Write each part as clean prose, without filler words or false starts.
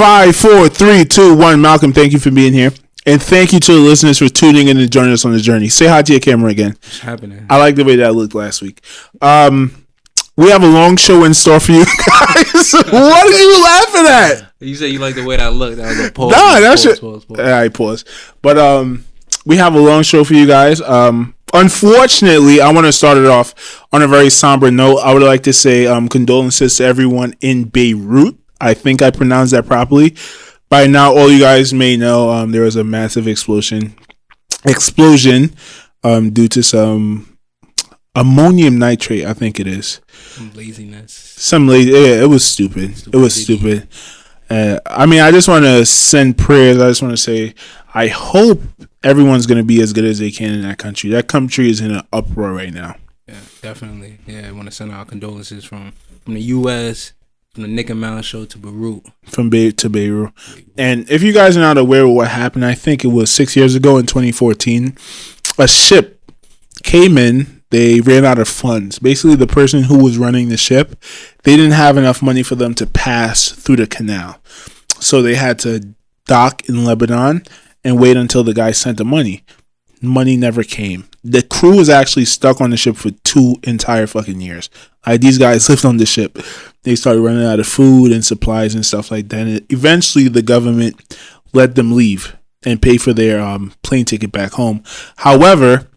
5, 4, 3, 2, 1. Malcolm, thank you for being here. And thank you to the listeners for tuning in and joining us on the journey. Say hi to your camera again. What's happening? I like the way that looked last week. We have a long show in store for you guys. What are you laughing at? You said you like the way that looked. That was a pause. Nah, that shit. Pause. All right, pause. But we have a long show for you guys. Unfortunately, I want to start it off on a very somber note. I would like to say condolences to everyone in Beirut. I think I pronounced that properly. By now, all you guys may know there was a massive explosion due to some ammonium nitrate, I think it is. Some laziness. Yeah, it was stupid. It was stupid. I just want to send prayers. I just want to say, I hope everyone's going to be as good as they can in that country. That country is in an uproar right now. Yeah, definitely. Yeah, I want to send our condolences from the U.S., from the Nick and Mal show to Beirut. From Beirut. And if you guys are not aware of what happened, I think it was 6 years ago in 2014, a ship came in. They ran out of funds. Basically, the person who was running the ship, they didn't have enough money for them to pass through the canal. So they had to dock in Lebanon and wait until the guy sent the money. Money never came. The crew was actually stuck on the ship for 2 entire fucking years. These guys lived on the ship. They started running out of food and supplies and stuff like that. And eventually, the government let them leave and pay for their plane ticket back home. However,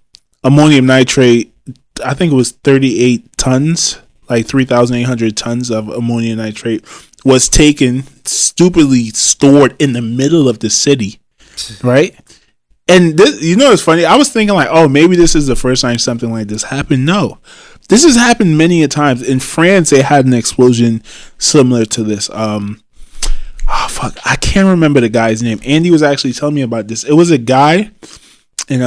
ammonium nitrate, I think it was 38 tons, like 3,800 tons of ammonium nitrate was taken, stupidly stored in the middle of the city, right? And this, it's funny. I was thinking like, oh, maybe this is the first time something like this happened. No, this has happened many a times. In France, they had an explosion similar to this. I can't remember the guy's name. Andy was actually telling me about this. It was a guy in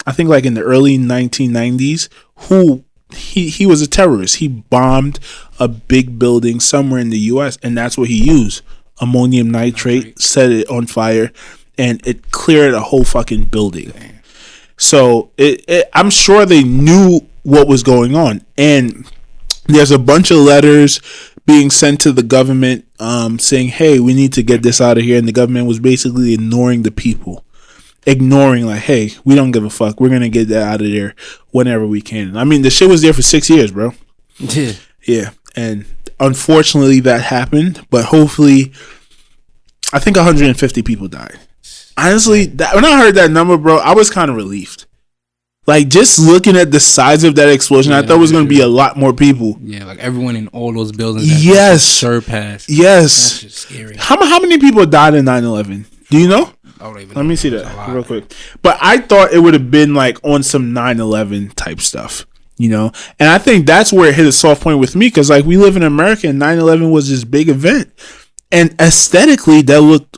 I think like in the early 1990s who he was a terrorist. He bombed a big building somewhere in the U.S. and that's what he used. Ammonium nitrate, set it on fire. And it cleared a whole fucking building. Damn. So I'm sure they knew what was going on. And there's a bunch of letters being sent to the government saying, hey, we need to get this out of here. And the government was basically ignoring the people. Ignoring like, hey, we don't give a fuck. We're going to get that out of there whenever we can. I mean, the shit was there for 6 years, bro. Yeah. And unfortunately that happened. But hopefully, I think 150 people died. Honestly, when I heard that number, bro, I was kind of relieved. Like, just looking at the size of that explosion, I thought it was going to be a lot more people. Yeah, like everyone in all those buildings. Yes. Surpassed. Yes. That's just scary. How many people died in 9/11? Do you know? I don't even Let me see that real quick. But I thought it would have been like on some 9/11 type stuff, And I think that's where it hit a soft point with me because, like, we live in America and 9/11 was this big event. And aesthetically, that looked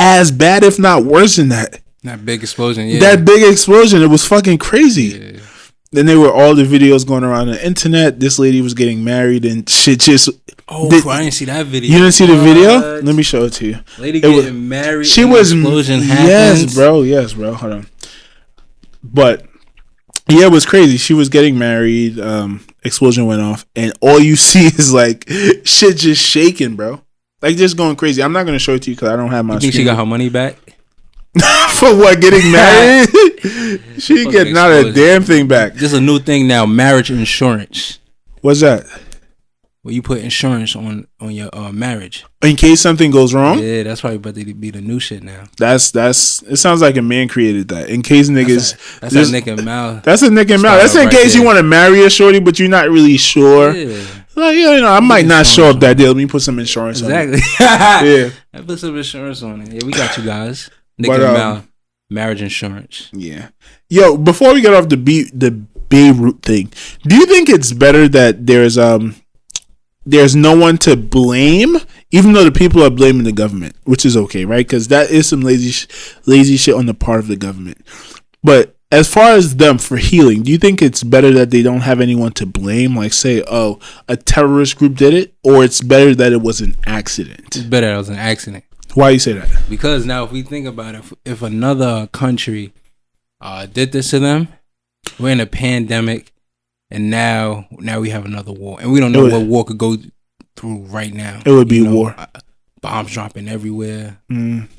as bad, if not worse than that. That big explosion, yeah. That big explosion, it was fucking crazy. Yeah. Then there were all the videos going around on the internet. This lady was getting married and shit just... I didn't see that video. You didn't see the video? Let me show it to you. Lady getting married. She was... Explosion happens. Yes, bro. Hold on. But, yeah, it was crazy. She was getting married. Explosion went off. And all you see is, like, shit just shaking, bro. Like, just going crazy. I'm not going to show it to you because I don't have my screen. You think she got her money back? For what? Getting married? She get not a damn thing back. There's a new thing now, marriage insurance. What's that? Well, you put insurance on your marriage. In case something goes wrong? Yeah, that's probably about to be the new shit now. That's it sounds like a man created that. In case niggas... That's a Nick and Mal. That's a Nick and Mal. That's in case you want to marry a shorty, but you're not really sure. Yeah. Like, I might not show up that day. Let me put some insurance on it. Yeah. I put some insurance on it. Yeah, we got you guys. Nick and Mal, marriage insurance. Yeah. Yo, before we get off the Beirut thing, do you think it's better that there's no one to blame, even though the people are blaming the government, which is okay, right? Because that is some lazy shit on the part of the government. But as far as them for healing, do you think it's better that they don't have anyone to blame? Like, say, oh, a terrorist group did it, or it's better that it was an accident? It's better that it was an accident. Why you say that? Because now, if we think about it, if another country did this to them, we're in a pandemic, and now we have another war, and we don't know what war could go through right now. It would be war. bombs dropping everywhere.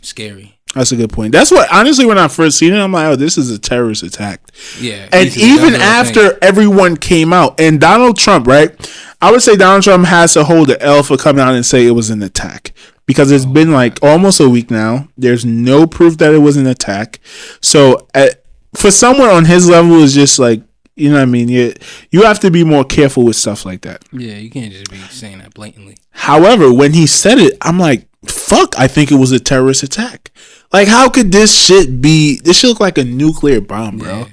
Scary. That's a good point. That's what, honestly, when I first seen it, I'm like, oh, this is a terrorist attack. Yeah. And even after everyone came out, and Donald Trump, right? I would say Donald Trump has to hold the L for coming out and say it was an attack. Because it's been like almost a week now. There's no proof that it was an attack. So for someone on his level, it's just like, you know what I mean? You have to be more careful with stuff like that. Yeah, you can't just be saying that blatantly. However, when he said it, I'm like, fuck, I think it was a terrorist attack. Like, how could this shit look like a nuclear bomb, bro? Yeah.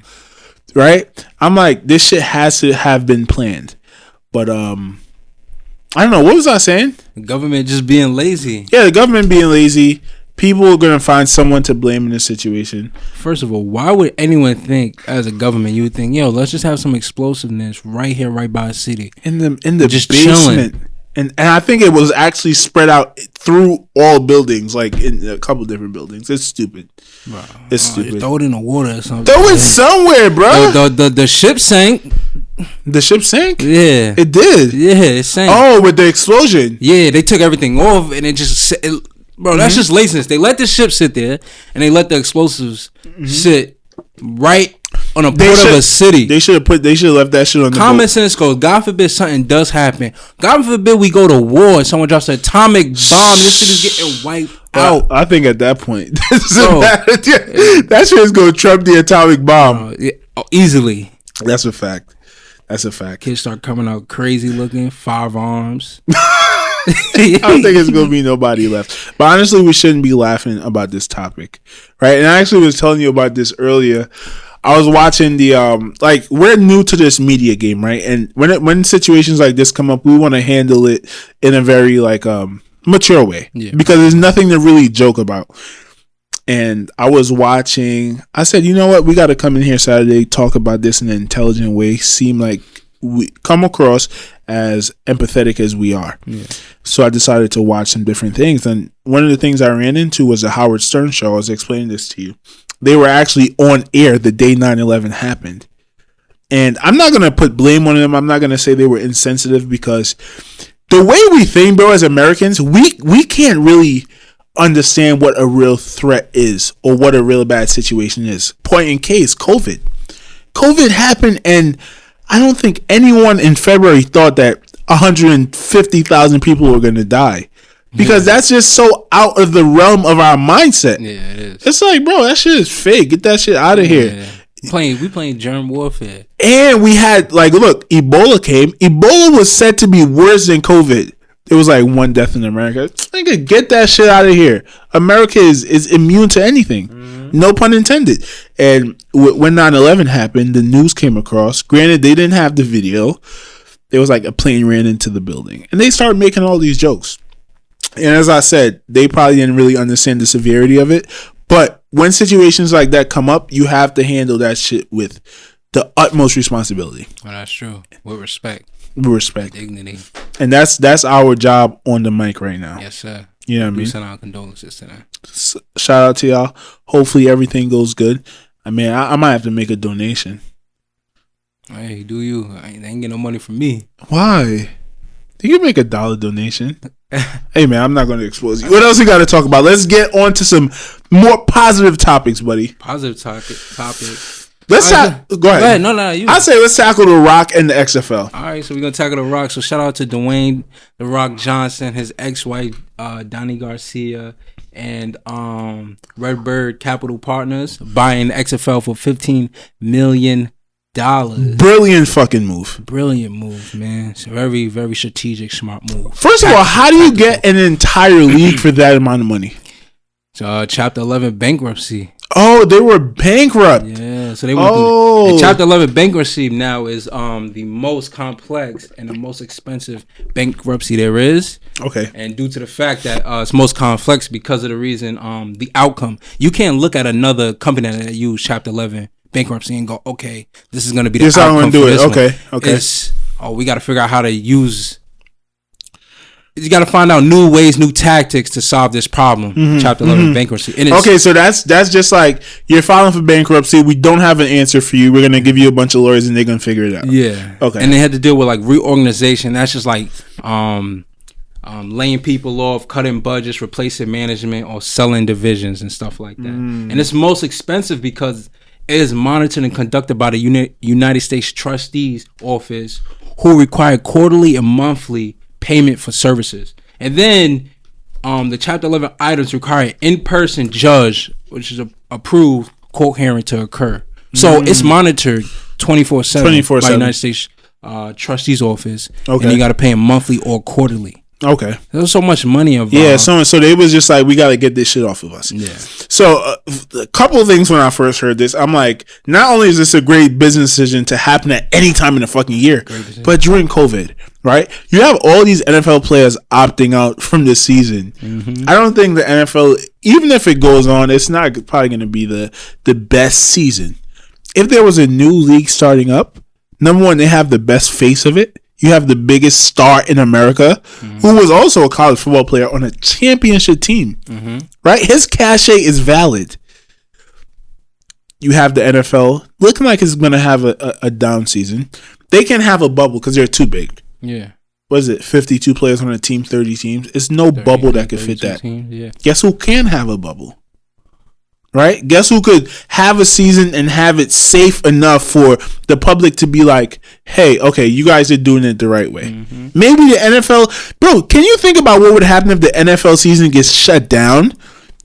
Right? I'm like, this shit has to have been planned. But, I don't know. What was I saying? The government just being lazy. Yeah, the government being lazy. People are going to find someone to blame in this situation. First of all, why would anyone think, as a government, you would think, yo, let's just have some explosiveness right here, right by a city. In the just basement. Chilling. And I think it was actually spread out through all buildings, like in a couple different buildings. It's stupid. Bro, it's stupid. Throw it in the water or something. Throw it somewhere, bro. The ship sank. The ship sank? Yeah. It did? Yeah, it sank. Oh, with the explosion. Yeah, they took everything off and it just... Bro, that's just laziness. They let the ship sit there and they let the explosives sit right on a port of a city. They should have left that shit on the Common boat. sense goes, God forbid something does happen. God forbid we go to war and someone drops an atomic bomb. This shit is getting wiped out. I think at that point, that shit is going to trump the atomic bomb. Easily. That's a fact. Kids start coming out crazy looking, 5 arms. I don't think it's gonna be nobody left. But honestly, we shouldn't be laughing about this topic, right? And I actually was telling you about this earlier. I was watching the we're new to this media game, right? And when situations like this come up, we want to handle it in a very mature way, because there's nothing to really joke about. And I was watching. I said, you know what? We got to come in here Saturday, talk about this in an intelligent way. Seem like we come across as empathetic as we are. Yeah. So I decided to watch some different things. And one of the things I ran into was the Howard Stern show. I was explaining this to you. They were actually on air the day 9/11 happened. And I'm not going to put blame on them. I'm not going to say they were insensitive, because the way we think, bro, as Americans, we can't really understand what a real threat is or what a real bad situation is. Point in case, COVID. COVID happened, and I don't think anyone in February thought that 150,000 people were going to die, because that's just so out of the realm of our mindset. Yeah, it is. It's like, bro, that shit is fake. Get that shit out of here. We playing germ warfare. And we had, look, Ebola came. Ebola was said to be worse than COVID. It was like 1 death in America. Nigga, get that shit out of here. America is immune to anything. No pun intended. And when 9/11 happened, the news came across. Granted, they didn't have the video. It was like a plane ran into the building. And they started making all these jokes. And as I said, they probably didn't really understand the severity of it. But when situations like that come up, you have to handle that shit with the utmost responsibility. Oh, that's true. With respect. Dignity. And that's our job on the mic right now. Yes, sir. You know what I mean? Send our condolences to them. Shout out to y'all. Hopefully everything goes good. I mean, I might have to make a donation. Hey, do you? They ain't getting no money from me. Why? You can make $1 donation. Hey, man, I'm not going to expose you. What else we got to talk about? Let's get on to some more positive topics, buddy. Positive topic. Go ahead. No, you. I say let's tackle the Rock and the XFL. All right, so we're going to tackle the Rock. So shout out to Dwayne The Rock Johnson, his ex-wife, Donnie Garcia, and Redbird Capital Partners buying the XFL for $15 million. Brilliant fucking move. Brilliant move, man. It's a very, very strategic, smart move. First of all, how do you get an entire league for that amount of money? So, Chapter 11 bankruptcy. Oh, they were bankrupt. Yeah, so they went through. And Chapter 11 bankruptcy now is the most complex and the most expensive bankruptcy there is. Okay. And due to the fact that it's most complex because of the reason, the outcome, you can't look at another company that use Chapter 11 bankruptcy and go, okay, this is going to be the outcome. This how I'm going to do it. Okay. It's, we got to figure out how to use. You got to find out new ways, new tactics to solve this problem. Chapter 11 bankruptcy. And okay, so that's just like you're filing for bankruptcy. We don't have an answer for you. We're gonna give you a bunch of lawyers and they're gonna figure it out. Yeah. Okay. And they had to deal with like reorganization. That's just like laying people off, cutting budgets, replacing management, or selling divisions and stuff like that. And it's most expensive because it is monitored and conducted by the United States Trustees Office, who require quarterly and monthly payment for services. And then the Chapter 11 items require an in-person judge, which is approved court hearing to occur. So it's monitored 24/7 by the United States Trustees Office. Okay. And you got to pay them monthly or quarterly. Okay. There's so much money involved. Yeah, so they was just like, we got to get this shit off of us. Yeah. So a couple of things when I first heard this, I'm like, not only is this a great business decision to happen at any time in the fucking year, but during COVID, right? You have all these NFL players opting out from this season. I don't think the NFL, even if it goes on, it's not probably going to be the best season. If there was a new league starting up, number one, they have the best face of it. You have the biggest star in America, who was also a college football player on a championship team, right? His cachet is valid. You have the NFL looking like it's going to have a down season. They can have a bubble because they're too big. Yeah. What is it? 52 players on a team, 30 teams. It's no bubble that could fit that. Teams, yeah. Guess who can have a bubble? Right? Guess who could have a season and have it safe enough for the public to be like, hey, okay, you guys are doing it the right way. Maybe the NFL, bro, can you think about what would happen if the NFL season gets shut down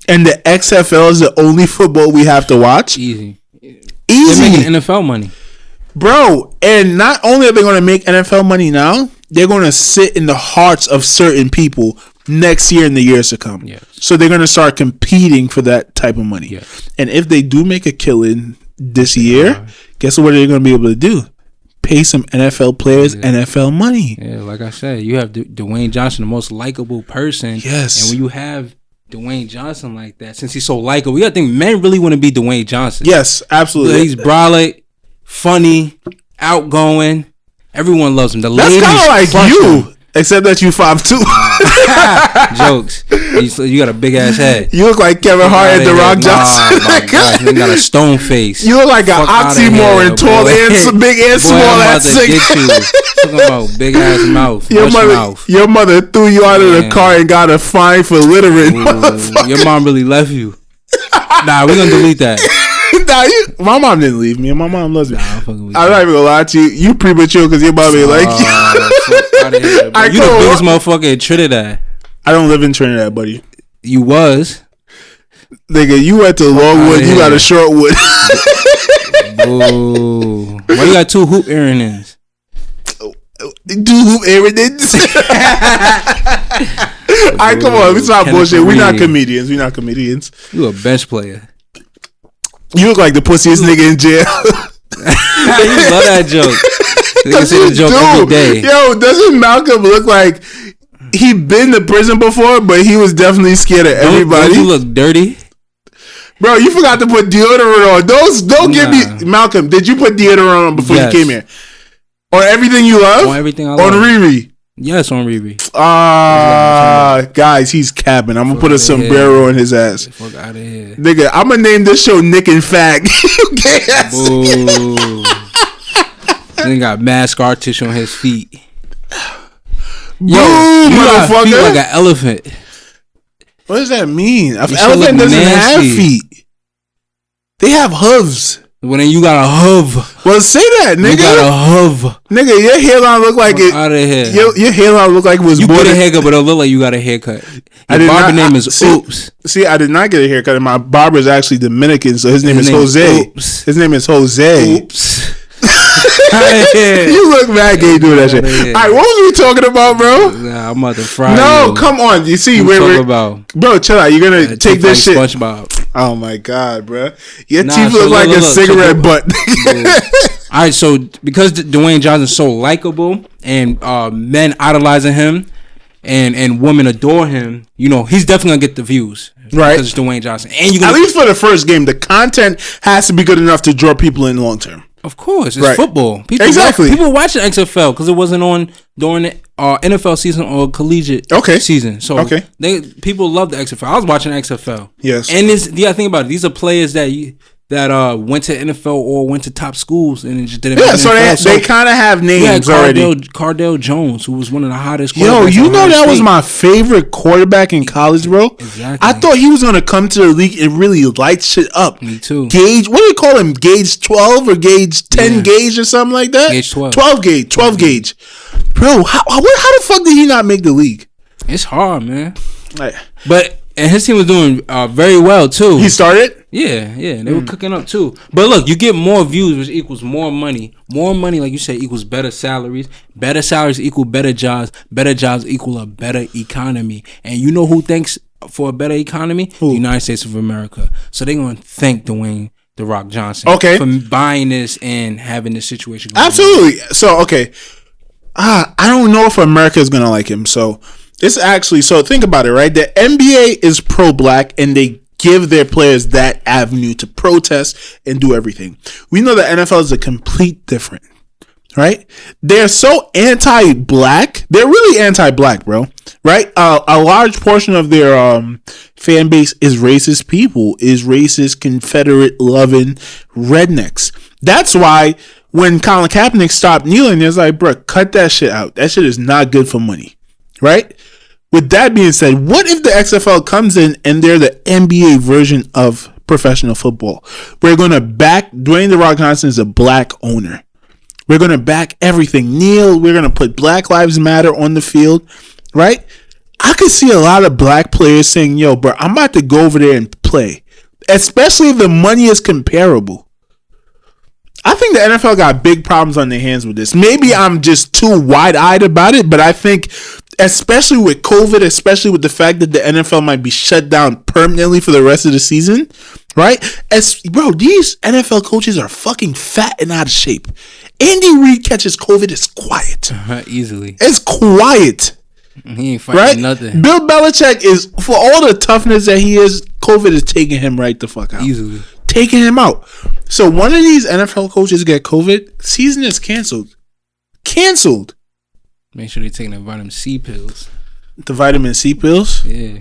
and the XFL is the only football we have to watch? Easy. They're making NFL money. Bro, and not only are they going to make NFL money now, they're going to sit in the hearts of certain people next year and the years to come. Yes. So they're going to start competing for that type of money. Yes. And if they do make a killing this year, guess what they're going to be able to do? Pay some NFL players NFL money. Yeah, like I said, you have Dwayne Johnson, the most likable person. Yes. And when you have Dwayne Johnson like that, since he's so likable, you got to think men really want to be Dwayne Johnson. Yes, absolutely. He's brolic, funny, outgoing. Everyone loves him. The That's kind of like you. Him. Except that you 5'2". Jokes. You got a big ass head. You look like Kevin Hart and The Rock Johnson. My gosh, you got a stone face. You look like an oxymoron, tall and big and small ass singer. Talking about big ass mouth. Your mother threw you out of the car and got a fine for littering. Your mom really left you. Nah, we're gonna delete that. My mom didn't leave me. My mom loves me. I'm not even gonna lie to you. You premature because your mom ain't like you. You the biggest motherfucker in Trinidad. I don't live in Trinidad, buddy. You was. Nigga, you went to Longwood. You got a Shortwood. Ooh. Why you got two hoop earrings? Alright, come on. We stop bullshit. We're not comedians. You a bench player. You look like the pussiest nigga in jail. You love that joke. Nigga say the joke every day. Yo, doesn't Malcolm look like he been to prison before, but he was definitely scared of everybody? Don't you look dirty? Bro, you forgot to put deodorant on. Don't give me... Malcolm, did you put deodorant on before you came here? On everything you love? On everything I love. On Riri? Yes, on Riri. Guys, he's capping. I'm gonna put a sombrero on his ass. Fuck out of here. Nigga, I'm gonna name this show Nick and Fag. Boo. Then got mad scar tissue on his feet. Yo, you got feet like an elephant. What does that mean? An elephant doesn't have feet. They have hooves. Well, then you got a hoof. Well, say that, nigga. You got a hoof. Nigga, your hairline look like it. Out of here. Your hairline look like it was. You get a haircut, but it look like you got a haircut. Your barber name is Oops. See, I did not get a haircut, and my barber is actually Dominican, so his name is Jose. Oops. His name is Jose. Oops. You look mad gay doing that shit. Alright, what was we talking about, bro? Nah, I'm about to fry. No, come on. You see, bro, chill out. You're gonna take this shit. SpongeBob. Oh my god, bro. Your teeth look like a cigarette butt. Alright, so because Dwayne Johnson's so likable and men idolizing him and women adore him, you know, he's definitely gonna get the views. Right. Because it's Dwayne Johnson. And at least for the first game, the content has to be good enough to draw people in long term. Of course, it's football. People watching XFL because it wasn't on during the NFL season or collegiate season. So people love the XFL. I was watching XFL. Yes, and you gotta think about it. These are players that that went to NFL or went to top schools and just didn't. Yeah, so they kind of have names already. Cardale Jones, who was one of the hottest. Yo, you know that was my favorite quarterback in college, bro. Exactly. I thought he was gonna come to the league and really light shit up. Me too. Gauge, what do they call him? Gauge 12 or Gauge 10 gauge or something like that? Gauge 12. 12 gauge. Bro, how the fuck did he not make the league? It's hard, man. But and his team was doing very well too. He started? Yeah, they were cooking up too. But look, you get more views, which equals more money. More money, like you said, equals better salaries. Better salaries equal better jobs. Better jobs equal a better economy. And you know who thanks for a better economy? Who? The United States of America. So they're gonna thank Dwayne "The Rock" Johnson for buying this and having this situation. Absolutely. So I don't know if America is gonna like him. So it's actually, so think about it, right? The NBA is pro-black and they give their players that avenue to protest and do everything. We know the NFL is a complete different, right? They're so anti-black. They're really anti-black, bro, right? A large portion of their fan base is racist people, is racist, Confederate-loving rednecks. That's why when Colin Kaepernick stopped kneeling, it's like, bro, cut that shit out. That shit is not good for money, right? With that being said, what if the XFL comes in and they're the NBA version of professional football? We're going to back Dwayne "The Rock" Johnson as a black owner. We're going to back everything. Kneel. We're going to put Black Lives Matter on the field, right? I could see a lot of black players saying, yo, bro, I'm about to go over there and play, especially if the money is comparable. I think the NFL got big problems on their hands with this. Maybe I'm just too wide-eyed about it, but I think especially with COVID, especially with the fact that the NFL might be shut down permanently for the rest of the season, right? Bro, these NFL coaches are fucking fat and out of shape. Andy Reid catches COVID, it's quiet. Easily. It's quiet. He ain't fighting nothing. Bill Belichick is, for all the toughness that he is, COVID is taking him right the fuck out. Easily. Taking him out. So one of these NFL coaches get COVID, season is canceled. Canceled. Make sure they're taking the vitamin C pills. The vitamin C pills? Yeah.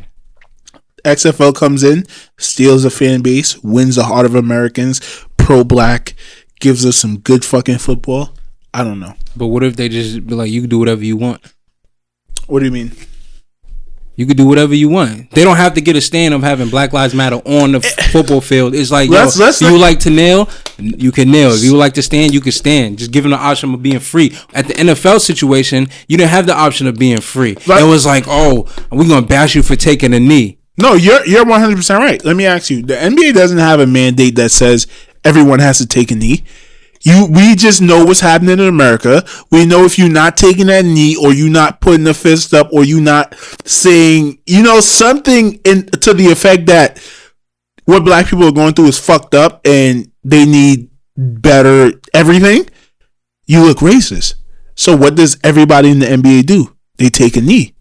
XFL comes in, steals a fan base, wins the heart of Americans, pro-black, gives us some good fucking football. I don't know. But what if they just be like, you can do whatever you want? What do you mean? You could do whatever you want. They don't have to get a stand of having Black Lives Matter on the football field. It's like, you like to kneel, you can kneel. If you would like to stand, you can stand. Just give them the option of being free. At the NFL situation, you didn't have the option of being free. It was like, oh, we're going to bash you for taking a knee. No, you're 100% right. Let me ask you. The NBA doesn't have a mandate that says everyone has to take a knee. We just know what's happening in America. We know if you're not taking that knee, or you not putting the fist up, or you not saying, something to the effect that what black people are going through is fucked up and they need better everything, you look racist. So what does everybody in the NBA do? They take a knee.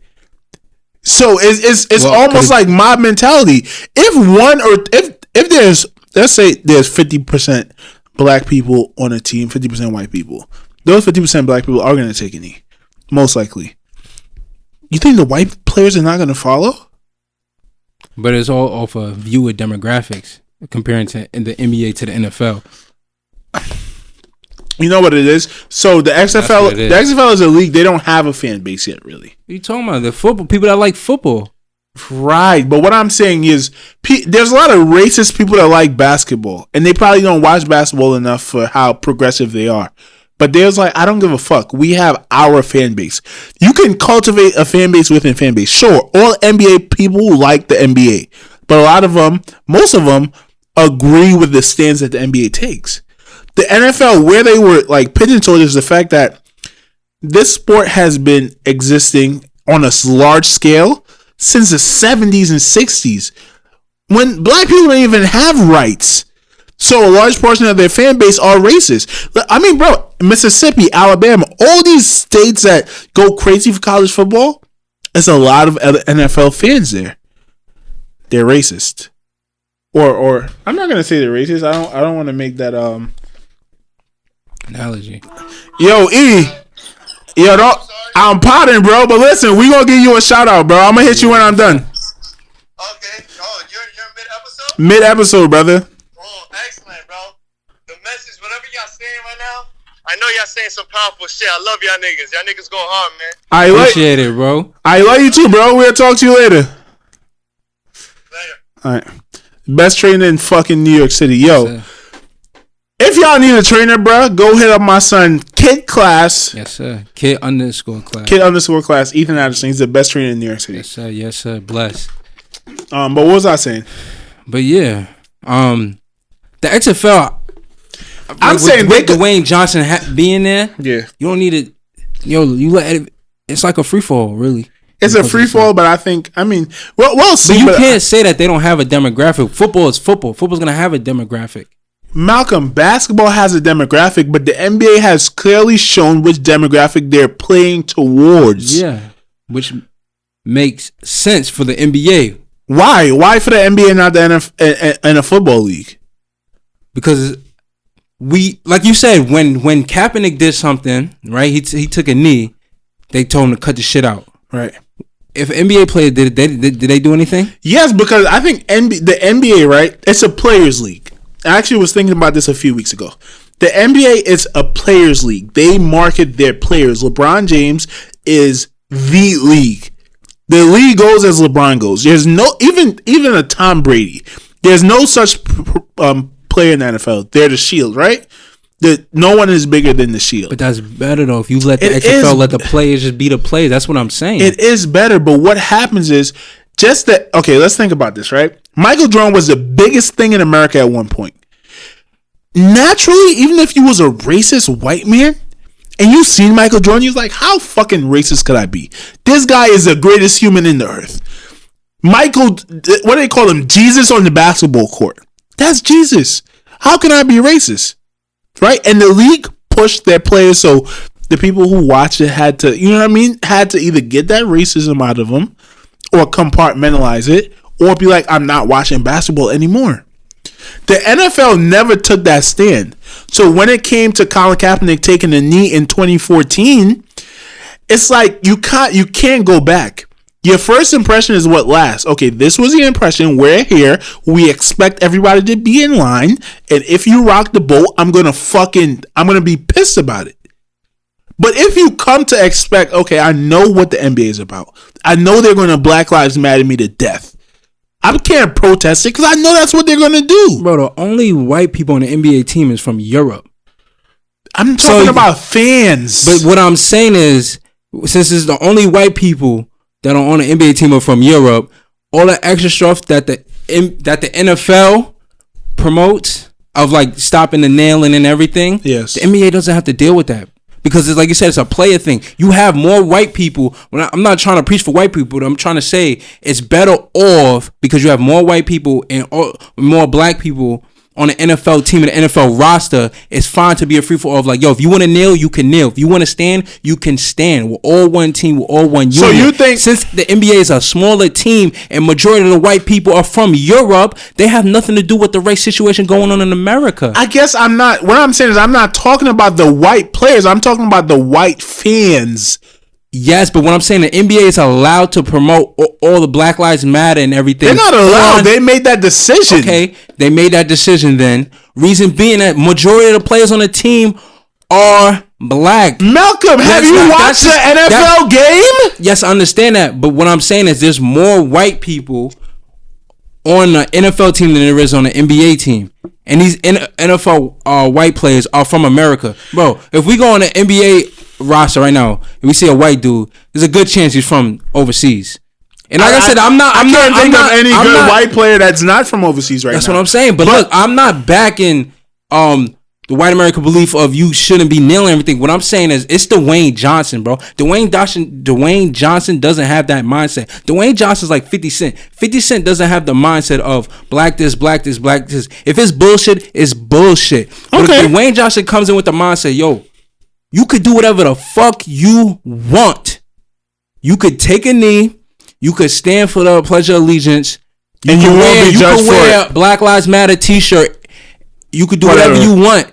So it's almost like mob mentality. If there's, let's say there's 50% black people on a team, 50% white people. Those 50% black people are going to take a knee, most likely. You think the white players are not going to follow? But it's all off a view of demographics, comparing to in the NBA to the NFL. You know what it is? So the XFL is a league. They don't have a fan base yet, really. What are you talking about? The football people that like football. Right, but what I'm saying is there's a lot of racist people that like basketball, and they probably don't watch basketball enough for how progressive they are. But there's like, I don't give a fuck. We have our fan base. You can cultivate a fan base within fan base. Sure, all NBA people like the NBA, but a lot of them, most of them, agree with the stance that the NBA takes. The NFL, where they were like pigeonholed, is the fact that this sport has been existing on a large scale since the 70s and 60s, when black people don't even have rights. So a large portion of their fan base are racist. I mean, bro, Mississippi, Alabama, all these states that go crazy for college football, there's a lot of other NFL fans there. They're racist. Or I'm not gonna say they're racist. I don't want to make that analogy. Yo, I'm potting, bro, but listen, we gonna give you a shout out, bro. I'm gonna hit you when I'm done. Okay. Oh, you're mid-episode? Mid-episode, brother. Oh, excellent, I know y'all saying some powerful shit. I love y'all niggas. Y'all niggas go hard, man. I appreciate it, bro. I love you too, bro. We'll talk to you later. Later. All right. Best trainer in fucking New York City. Yo, if y'all need a trainer, bro, go hit up my son, Kid Class. Yes, sir. Kid_class. Kid_class. Ethan Addison. He's the best trainer in New York City. Yes, sir. Yes, sir. Bless. But what was I saying? But yeah, the XFL. I'm saying with Dwayne Johnson being there. Yeah, you don't need it. Yo, you let it. It's like a free fall, really. It's a free fall, but I think we'll see. But you can't say that they don't have a demographic. Football is football. Football's gonna have a demographic. Malcolm, basketball has a demographic, but the NBA has clearly shown which demographic they're playing towards. Yeah, which makes sense for the NBA. Why? Why for the NBA and not the NFL and a football league? Because like you said, when Kaepernick did something, right? He took a knee. They told him to cut the shit out. Right. If an NBA player did they do anything? Yes, because I think the NBA, right? It's a players' league. I actually was thinking about this a few weeks ago. The NBA is a players' league. They market their players. LeBron James is the league. The league goes as LeBron goes. There's no even a Tom Brady. There's no such player in the NFL. They're the Shield, right? No one is bigger than the Shield. But that's better though. If you let the XFL let the players just be the players, that's what I'm saying. It is better, but what happens is okay, let's think about this, right? Michael Jordan was the biggest thing in America at one point. Naturally, even if you was a racist white man and you seen Michael Jordan, you're like, how fucking racist could I be? This guy is the greatest human in the earth. Michael, what do they call him? Jesus on the basketball court. That's Jesus. How can I be racist? Right? And the league pushed their players, so the people who watch it had to, you know what I mean? Had to either get that racism out of them or compartmentalize it or be like, I'm not watching basketball anymore. The NFL never took that stand. So when it came to Colin Kaepernick taking a knee in 2014, it's like you can't go back. Your first impression is what lasts. Okay, this was the impression. We're here. We expect everybody to be in line. And if you rock the boat, I'm going to be pissed about it. But if you come to expect, okay, I know what the NBA is about. I know they're going to Black Lives Matter me to death. I can't protest it because I know that's what they're going to do. Bro, the only white people on the NBA team is from Europe. I'm talking about fans. But what I'm saying is, since it's the only white people that are on the NBA team are from Europe, all the extra stuff that the NFL promotes of like stopping the nailing and everything, yes, the NBA doesn't have to deal with that. Because it's like you said, it's a player thing. You have more white people. I'm not trying to preach for white people, but I'm trying to say it's better off because you have more white people and more black people on the NFL team and the NFL roster. It's fine to be a free for all of like, yo, if you want to kneel, you can kneel. If you want to stand, you can stand. We're all one team. We're all one unit. So you think since the NBA is a smaller team and majority of the white people are from Europe, they have nothing to do with the race situation going on in America. I guess I'm not. What I'm saying is I'm not talking about the white players. I'm talking about the white fans. Yes, but what I'm saying, the NBA is allowed to promote all the Black Lives Matter and everything. They're not allowed. They made that decision. Okay, they made that decision then. Reason being that majority of the players on the team are black. Malcolm, have you watched the NFL game? Yes, I understand that. But what I'm saying is there's more white people on the NFL team than there is on the NBA team. And these NFL white players are from America. Bro, if we go on the NBA roster right now and we see a white dude, there's a good chance he's from overseas. And like I said, I can't think of any good white player that's not from overseas right now. That's what I'm saying. But look, I'm not backing the white American belief of you shouldn't be nailing everything. What I'm saying is it's Dwayne Johnson, bro. Dwayne Johnson doesn't have that mindset. Dwayne Johnson's like 50 Cent. 50 Cent doesn't have the mindset of black this, black this, black this. If it's bullshit, it's bullshit. But if Dwayne Johnson comes in with the mindset, yo, you could do whatever the fuck you want. You could take a knee. You could stand for the Pledge of Allegiance. And you won't be judged for it. You could wear a Black Lives Matter t-shirt. You could do whatever you want.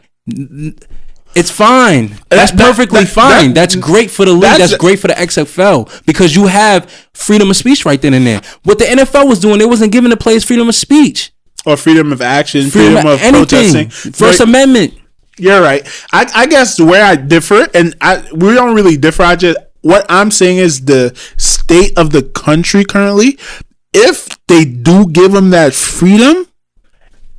It's fine. That's perfectly fine. That's great for the league. That's great for the XFL because you have freedom of speech right then and there. What the NFL was doing, they wasn't giving the players freedom of speech. Or freedom of action, freedom of anything. protesting. First Amendment. You're right. I guess where I differ, and we don't really differ. What I'm saying is the state of the country currently. If they do give them that freedom,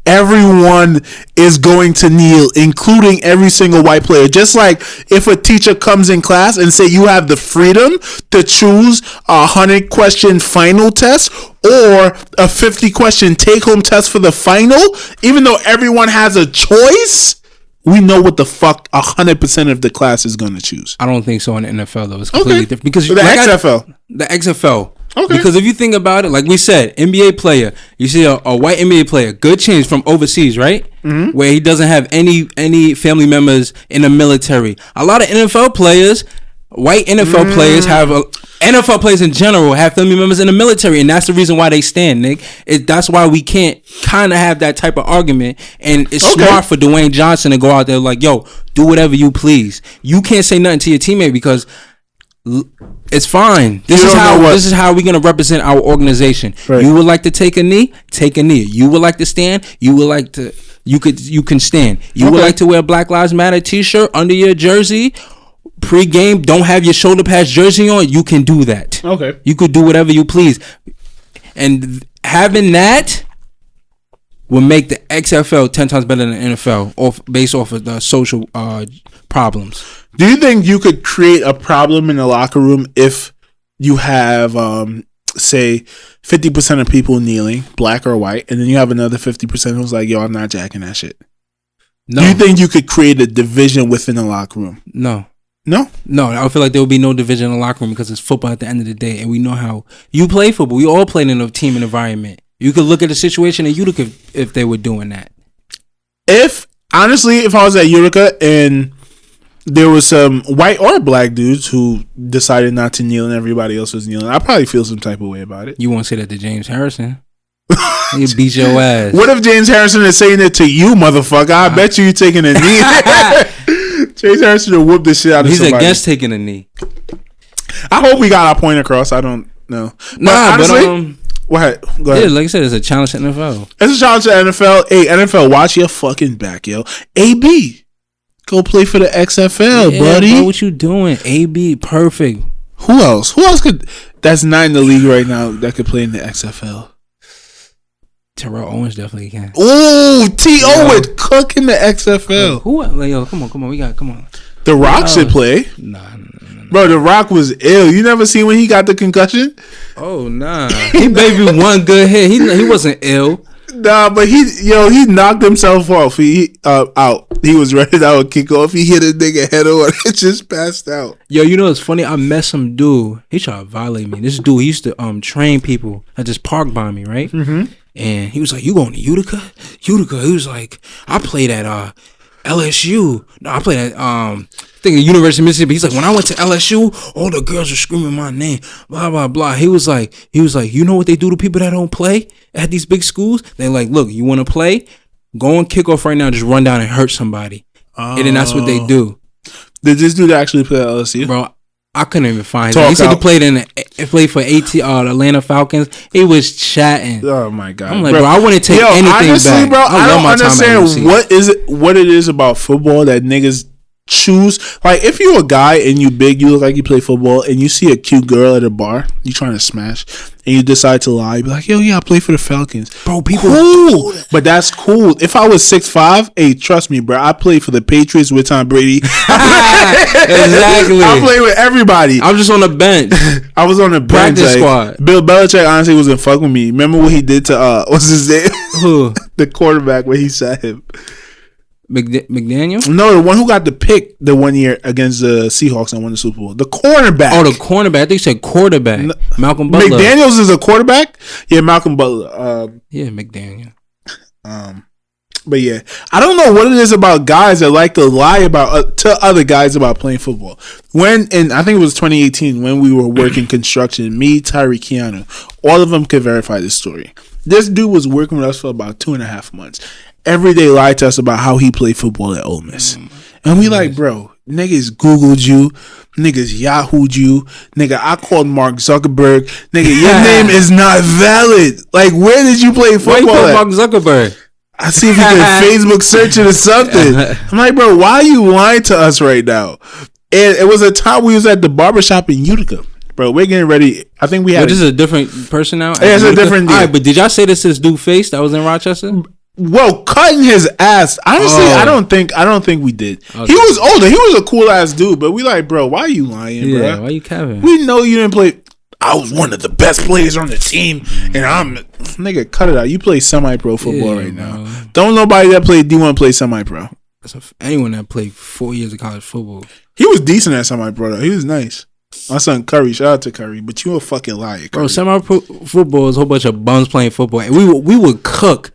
everyone is going to kneel, including every single white player. Just like if a teacher comes in class and say you have the freedom to choose a 100-question final test or a 50-question take-home test for the final, even though everyone has a choice, we know what the fuck 100% of the class is going to choose. I don't think so in the NFL, though. It's completely different. Because the XFL. The XFL. Okay. Because if you think about it, like we said, NBA player, you see a white NBA player, good chance from overseas, right? Mm-hmm. Where he doesn't have any family members in the military. A lot of NFL players, white NFL players NFL players in general have family members in the military, and that's the reason why they stand, Nick. That's why we can't kind of have that type of argument, and it's smart for Dwayne Johnson to go out there like, yo, do whatever you please. You can't say nothing to your teammate because it's fine. This is how we're gonna represent our organization. Right. You would like to take a knee? Take a knee. You would like to stand? You can stand. You would like to wear Black Lives Matter t-shirt under your jersey? Pre-game, don't have your shoulder pads jersey on, you can do that. Okay. You could do whatever you please. And having that will make the XFL 10 times better than the NFL based off of the social problems. Do you think you could create a problem in the locker room if you have, say, 50% of people kneeling, black or white, and then you have another 50% who's like, yo, I'm not jacking that shit? No. Do you think you could create a division within the locker room? No. No, I feel like there will be no division in the locker room because it's football at the end of the day, and we know how you play football. We all played in a team and environment. You could look at the situation at Utica if they were doing that. If I was at Utica and there was some white or black dudes who decided not to kneel and everybody else was kneeling, I'd probably feel some type of way about it. You won't say that to James Harrison. He beat your ass. What if James Harrison is saying it to you, motherfucker? I bet you taking a knee. James Harrison will whoop the shit out of somebody. He's against taking a knee. I hope we got our point across. I don't know. What? Go ahead. Yeah, like I said, it's a challenge to NFL. It's a challenge to NFL. Hey, NFL, watch your fucking back, yo. AB, go play for the XFL, buddy. Bro, what you doing? AB, perfect. Who else? That's not in the league right now that could play in the XFL? Terrell Owens definitely can. Ooh, T.O. would cook in the XFL. Who? Like, yo, come on. Come on. The Rock should play. Nah. Bro, The Rock was ill. You never seen when he got the concussion? Oh, nah. He maybe one good hit. He wasn't ill. Nah, but he knocked himself off. He out. He was ready to have a kickoff. He hit a nigga head on. It just passed out. Yo, you know what's funny? I met some dude. He tried to violate me. This dude, he used to train people at this park by me, right? Mm-hmm. And he was like, "You going to Utica?" He was like, "I played at LSU. No, I played at University of Mississippi." He's like, "When I went to LSU, all the girls were screaming my name, blah blah blah." He was like, "You know what they do to people that don't play at these big schools? They're like, look, you want to play? Go on kickoff right now. Just run down and hurt somebody." And then that's what they do. Did this dude actually play at LSU? Bro, I couldn't even find him. He said he played for the Atlanta Falcons. He was chatting. Oh my god! I'm like, bro, I wouldn't take anything honestly, back. Bro, I don't understand what it is about football that niggas choose. Like, if you're a guy and you big, you look like you play football, and you see a cute girl at a bar you trying to smash, and you decide to lie, you be like, yo, yeah, I play for the Falcons. Bro, people cool. But that's cool. If I was 6'5", hey, trust me, bro, I played for the Patriots with Tom Brady. Exactly. I played with everybody. I'm just on the bench. I was on the bench. Practice squad. Bill Belichick honestly wasn't fucking with me. Remember what he did to what's his name? Who? The quarterback where he sat him. McDaniel? No, the one who got the pick the one year against the Seahawks and won the Super Bowl. The cornerback. Oh, the cornerback. I think you said quarterback. No, Malcolm Butler. McDaniels is a quarterback? Yeah, Malcolm Butler. Yeah, McDaniel. But yeah, I don't know what it is about guys that like to lie about to other guys about playing football. I think it was 2018 when we were working construction, me, Tyree, Keanu, all of them could verify this story. This dude was working with us for about 2.5 months. Every day lied to us about how he played football at Ole Miss. And we like, bro, niggas Googled you. Niggas Yahoo'd you. Nigga, I called Mark Zuckerberg. Nigga, your name is not valid. Like, where did you play football? Why you call at? Mark Zuckerberg? I see if you can Facebook search it or something. I'm like, bro, why are you lying to us right now? And it was a time we was at the barbershop in Utica. Bro, we're getting ready. I think we had... This is a different person now? Yeah, it's a different deal. All right, but did y'all say this is dude face that was in Rochester? Well, cutting his ass. Honestly, I don't think we did. Okay. He was older. He was a cool ass dude, but we like, bro, why are you lying, bro? Why you capping? We know you didn't play... I was one of the best players on the team, and I'm... Nigga, cut it out. You play semi-pro football right now. Don't nobody that played D1 play semi-pro. Anyone that played 4 years of college football. He was decent at semi-pro, though. He was nice. My son Curry, shout out to Curry, but you a fucking liar, Curry. Bro, semi-pro football is a whole bunch of bums playing football. And we would cook.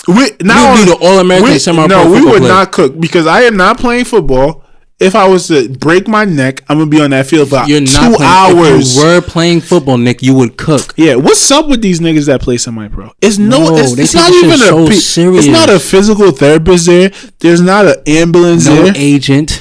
We would be the All-American semi-pro football No, we would player. not cook because I am not playing football. If I was to break my neck, I'm going to be on that field for 2 hours. If you were playing football, Nick, you would cook. Yeah, what's up with these niggas that play semi-pro? It's not even serious. It's not a physical therapist there. There's not an ambulance there. No agent.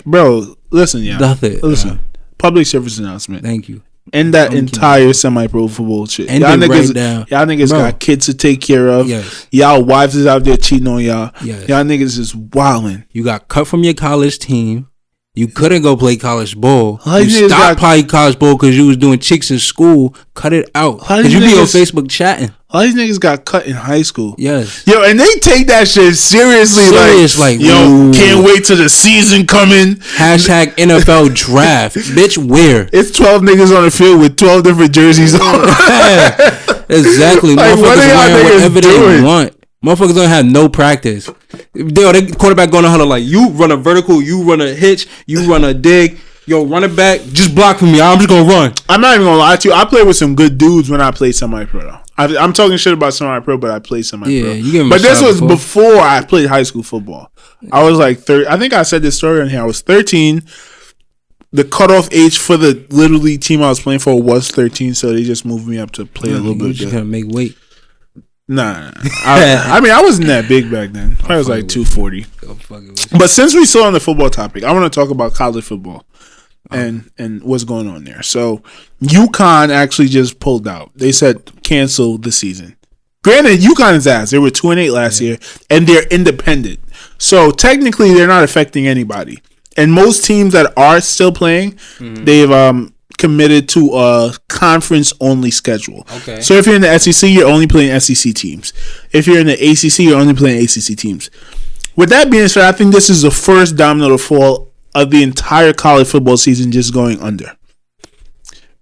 Bro, listen, y'all. Nothing. Listen. Public service announcement. Thank you. And that entire semi-pro football shit. Y'all niggas got kids to take care of. Yes. Y'all wives is out there cheating on y'all. Yes. Y'all niggas is wilding. You got cut from your college team. You couldn't go play college ball. You stopped playing college ball because you was doing cheeks in school. Cut it out. Because you be on Facebook chatting. All these niggas got cut in high school. Yes. Yo, and they take that shit seriously. Like, yo, can't wait till the season coming. Hashtag NFL draft. Bitch, where? It's 12 niggas on the field with 12 different jerseys on. Exactly. Like, motherfuckers wearing whatever they want. Motherfuckers don't have no practice. They quarterback going to huddle like, you run a vertical, you run a hitch, you run a dig. Yo, run it back. Just block for me. I'm just going to run. I'm not even going to lie to you. I play with some good dudes when I play semi-pro, though. I'm talking shit about semi-pro, but I play semi-pro. Yeah, you give him But this was before I played high school football. I was like 30. I think I said this story on here. I was 13. The cutoff age for the Little League team I was playing for was 13, so they just moved me up to play a little bit. You just gotta make weight. Nah. I mean, I wasn't that big back then. I was like 240. But since we still on the football topic, I want to talk about college football and what's going on there. So, UConn actually just pulled out. They said cancel the season. Granted, UConn is ass. They were 2-8 last year, and they're independent. So, technically, they're not affecting anybody. And most teams that are still playing, they've committed to a conference-only schedule. Okay. So if you're in the SEC, you're only playing SEC teams. If you're in the ACC, you're only playing ACC teams. With that being said, I think this is the first domino to fall of the entire college football season just going under.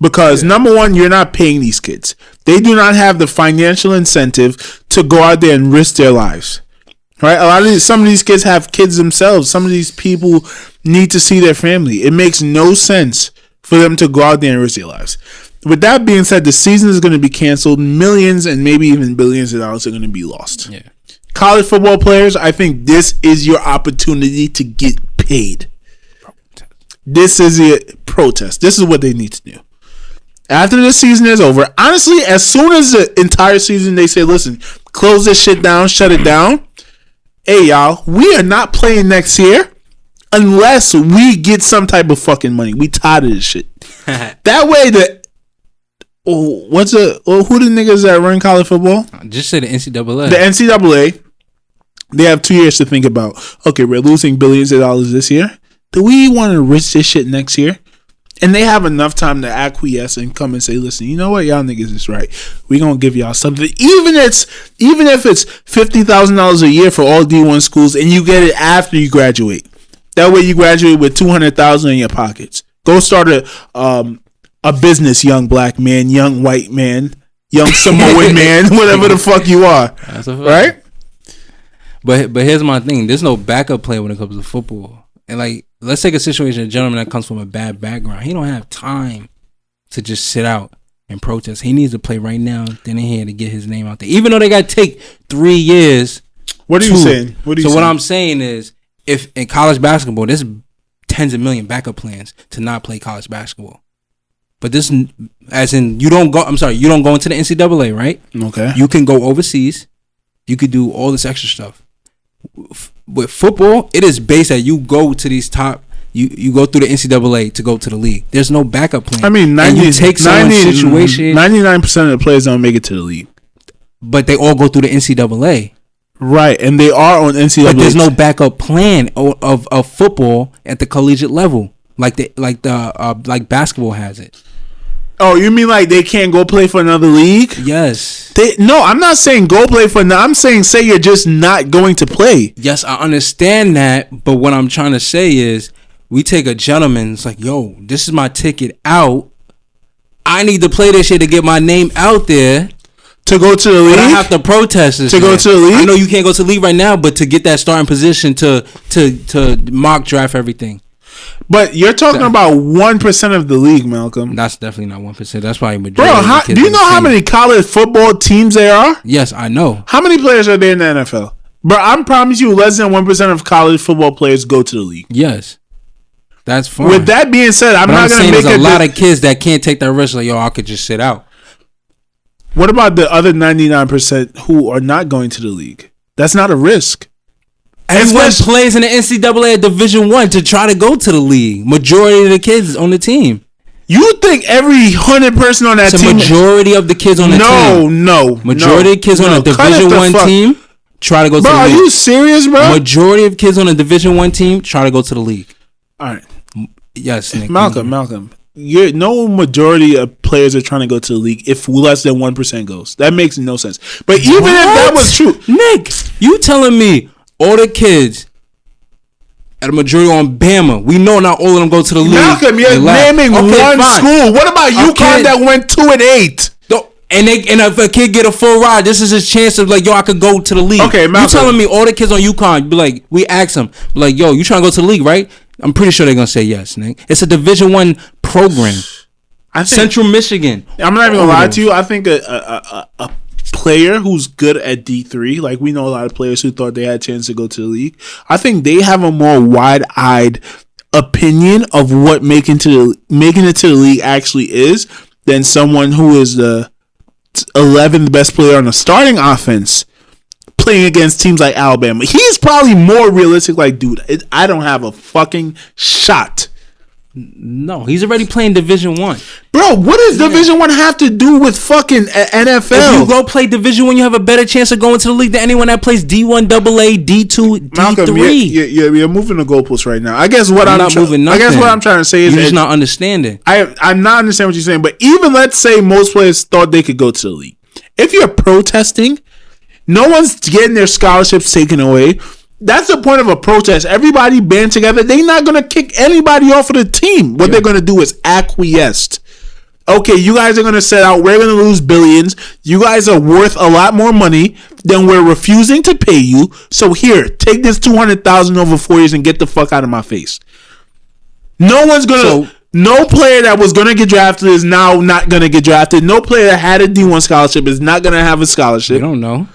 Because number one, you're not paying these kids. They do not have the financial incentive to go out there and risk their lives. Right? Some of these kids have kids themselves. Some of these people need to see their family. It makes no sense for them to go out there and risk their lives. With that being said, the season is going to be canceled. Millions and maybe even billions of dollars are going to be lost. Yeah. College football players, I think this is your opportunity to get paid. This is your protest. This is what they need to do. After the season is over, honestly, as soon as the entire season, they say, listen, close this shit down, shut it down. Hey, y'all, we are not playing next year unless we get some type of fucking money. We tired of this shit. That way, who the niggas that run college football? Just say the NCAA. The NCAA, they have 2 years to think about, okay, we're losing billions of dollars this year. Do we want to risk this shit next year? And they have enough time to acquiesce and come and say, listen, you know what? Y'all niggas is right. We going to give y'all something. Even if it's $50,000 a year for all D1 schools and you get it after you graduate. That way you graduate with $200,000 in your pockets. Go start a business, young black man, young white man, young Samoan man, whatever the fuck you are. That's a fact. Right? But here's my thing. There's no backup plan when it comes to football. And like, let's take a situation, a gentleman that comes from a bad background. He don't have time to just sit out and protest. He needs to play right now, then in here to get his name out there. Even though they got to take 3 years. What are you saying? What I'm saying is, if in college basketball, there's tens of million backup plans to not play college basketball. But this, as in, you don't go into the NCAA, right? Okay. You can go overseas. You could do all this extra stuff. With football, it is based that you go to these top. You go through the NCAA to go to the league. There's no backup plan. I mean, 99% of the players don't make it to the league. but they all go through the NCAA. Right, and they are on NCAA. But there's no backup plan of football at the collegiate level, like basketball has it. Oh, you mean like they can't go play for another league? Yes. No, I'm not saying go play for another. I'm saying say you're just not going to play. Yes, I understand that, but what I'm trying to say is we take a gentleman. It's like, yo, this is my ticket out. I need to play this shit to get my name out there. To go to the league? But I have to protest this. To go to the league? I know you can't go to the league right now, but to get that starting position to mock draft everything. But you're talking about 1% of the league, Malcolm. That's definitely not 1%. That's probably majority. Bro, do you know how many college football teams there are? Yes, I know. How many players are there in the NFL? Bro, I promise you less than 1% of college football players go to the league. Yes. That's fine. With that being said, I'm not going to make there's a lot of kids that can't take that risk. Like, yo, I could just sit out. What about the other 99% who are not going to the league? That's not a risk. Everyone plays in the NCAA at Division I to try to go to the league. Majority of the kids on the team. You think every 100 person on that team? Majority of the kids on the team. Majority of kids on a Division I team try to go to the league. Bro, are you serious, bro? Majority of kids on a Division I team try to go to the league. All right. Yes, Nick. Malcolm. No majority of players are trying to go to the league if less than 1% goes. That makes no sense. But even if that was true, Nick, you telling me all the kids at a majority on Bama, we know not all of them go to the league. Malcolm, you're naming one school. What about UConn that went 2-8? And if a kid get a full ride, this is his chance of like, yo, I could go to the league. Okay, Malcolm. You telling me all the kids on UConn, be like, we ask them, be like, yo, you trying to go to the league, right? I'm pretty sure they're gonna say yes, Nick. It's a Division I program. Central Michigan. I'm not even gonna lie to you. I think a player who's good at D3, like we know a lot of players who thought they had a chance to go to the league. I think they have a more wide-eyed opinion of what making it to the league actually is than someone who is the 11th best player on the starting offense playing against teams like Alabama. He's probably more realistic. Like, dude, I don't have a fucking shot. No, he's already playing Division I. Bro, what does Division I have to do with fucking NFL? If you go play Division I, you have a better chance of going to the league than anyone that plays D1, AA, D2, Malcolm, D3. You're moving the goalposts right now. I guess what I'm not moving nothing. I guess what I'm trying to say is you're just not understanding. I'm not understanding what you're saying. But even let's say most players thought they could go to the league. If you're protesting, no one's getting their scholarships taken away. That's the point of a protest. Everybody band together. They're not going to kick anybody off of the team. What they're going to do is acquiesce. Okay, you guys are going to set out. We're going to lose billions. You guys are worth a lot more money than we're refusing to pay you. So here, take this $200,000 over 4 years and get the fuck out of my face. No one's going to... No player that was going to get drafted is now not going to get drafted. No player that had a D1 scholarship is not going to have a scholarship. We don't know.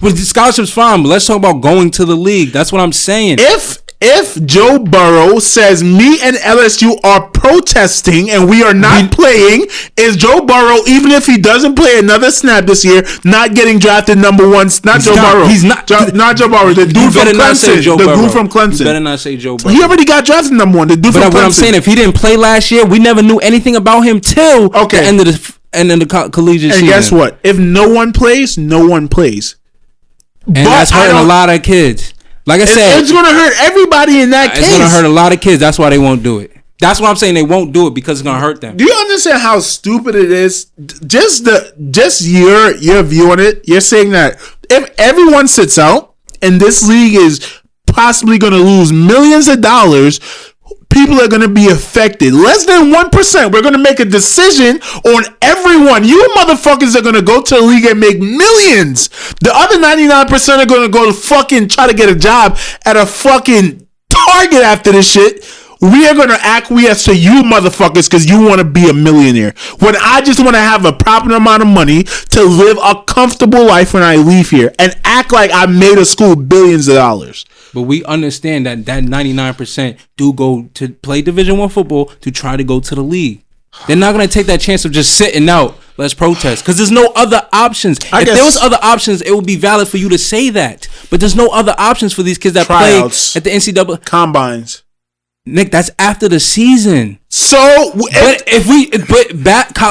Well, the scholarship's fine, but let's talk about going to the league. That's what I'm saying. If Joe Burrow says me and LSU are protesting and we are not playing, is Joe Burrow, even if he doesn't play another snap this year, not getting drafted number one? Not Joe Burrow. He's not. Not Joe Burrow. The dude from Clemson. The dude from Clemson. You better not say Joe Burrow. He already got drafted number one. The dude from Clemson. But what I'm saying, if he didn't play last year, we never knew anything about him till the end of the collegiate season. And guess what? If no one plays, no one plays. And that's hurting a lot of kids. Like I said, it's going to hurt everybody in that case. It's going to hurt a lot of kids. That's why they won't do it. That's why I'm saying they won't do it, because it's going to hurt them. Do you understand how stupid it is? Just your view on it. You're saying that if everyone sits out and this league is possibly going to lose millions of dollars, people are going to be affected. Less than 1%. We're going to make a decision on everyone. You motherfuckers are going to go to the league and make millions. The other 99% are going to go to fucking try to get a job at a fucking Target after this shit. We are going to acquiesce to you motherfuckers because you want to be a millionaire. When I just want to have a proper amount of money to live a comfortable life when I leave here and act like I made a school billions of dollars. But we understand that 99% do go to play Division I football to try to go to the league. They're not going to take that chance of just sitting out. Let's protest. Because there's no other options. If there was other options, it would be valid for you to say that. But there's no other options for these kids that play at the NCAA. Combines. Nick, that's after the season. So,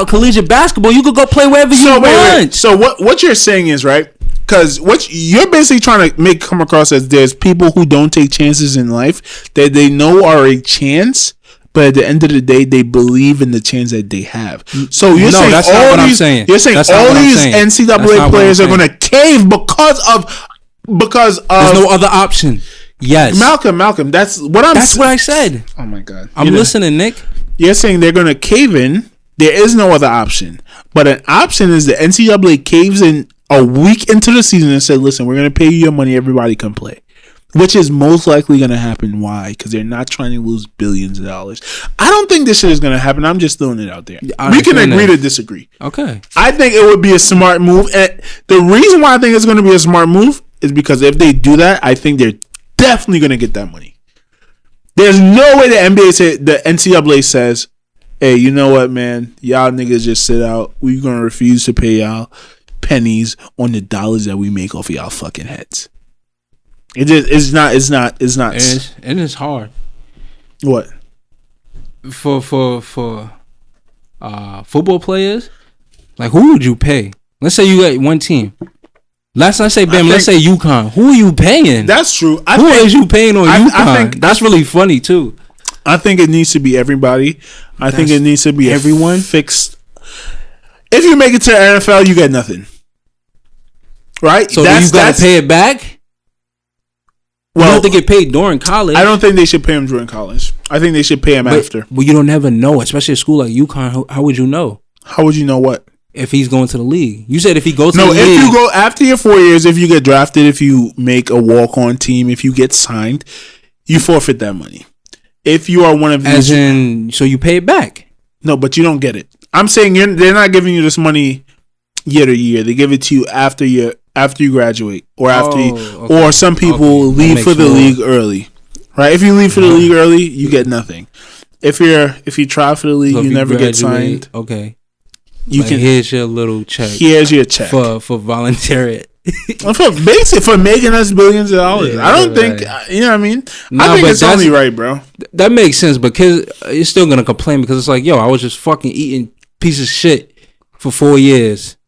collegiate basketball, you could go play wherever you want. Wait. So what you're saying is, right? Because what you're basically trying to come across as there's people who don't take chances in life that they know are a chance, but at the end of the day, they believe in the chance that they have. So you're saying that's not what I'm saying. You're saying all these NCAA players are going to cave because there's no other option. Yes, Malcolm. That's what I said. Oh my God, I'm listening, Nick. You're saying they're going to cave in. There is no other option, but an option is the NCAA caves in a week into the season and said, "Listen, we're going to pay you your money. Everybody can play." Which is most likely going to happen. Why? Because they're not trying to lose billions of dollars. I don't think this shit is going to happen. I'm just throwing it out there. We can agree to disagree. Okay. I think it would be a smart move. And the reason why I think it's going to be a smart move is because if they do that, I think they're definitely going to get that money. There's no way the NCAA says, hey, you know what, man? Y'all niggas just sit out. We're going to refuse to pay y'all pennies on the dollars that we make off of y'all fucking heads. It's not. And it's hard. What? For football players, like who would you pay? Let's say you got one team. Let's say UConn. Who are you paying? That's true. Who is you paying on UConn? I think that's really funny too. I think it needs to be everybody. I think it needs to be everyone fixed. If you make it to the NFL, you get nothing. Right? So you gotta pay it back. Well, you don't think it paid during college? I don't think they should pay him during college. I think they should pay him after. Well, you don't never know, especially a school like UConn. How would you know? How would you know what? If he's going to the league. You said if he goes to the league. No, if you go after your 4 years, if you get drafted, if you make a walk-on team, if you get signed, you forfeit that money. If you are one of these... so you pay it back? No, but you don't get it. I'm saying they're not giving you this money year to year. They give it to you after you graduate, or or some people leave for the league early, right? If you leave for the league early, you get nothing. If you try for the league, you never get signed. Okay, here's your little check. Here's your check for volunteering. for making us billions of dollars. I don't think you know what I mean. I think it's only right, bro. That makes sense, because you're still gonna complain because it's like, yo, I was just fucking eating piece of shit for 4 years.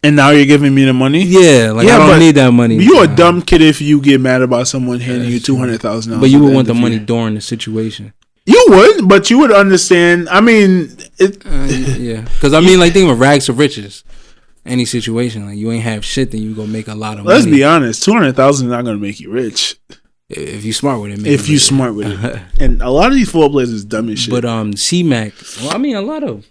And now you're giving me the money? Yeah, I don't need that money. You're a dumb kid if you get mad about someone handing you $200,000. But you would want the money during the situation. You would, but you would understand. I mean, yeah, because think of rags to riches. Any situation, like you ain't have shit, then you gonna make a lot of money. Let's be honest, $200,000 is not gonna make you rich. If you smart with it, smart with it. And a lot of these football players is dumb as shit. But CMAC, a lot of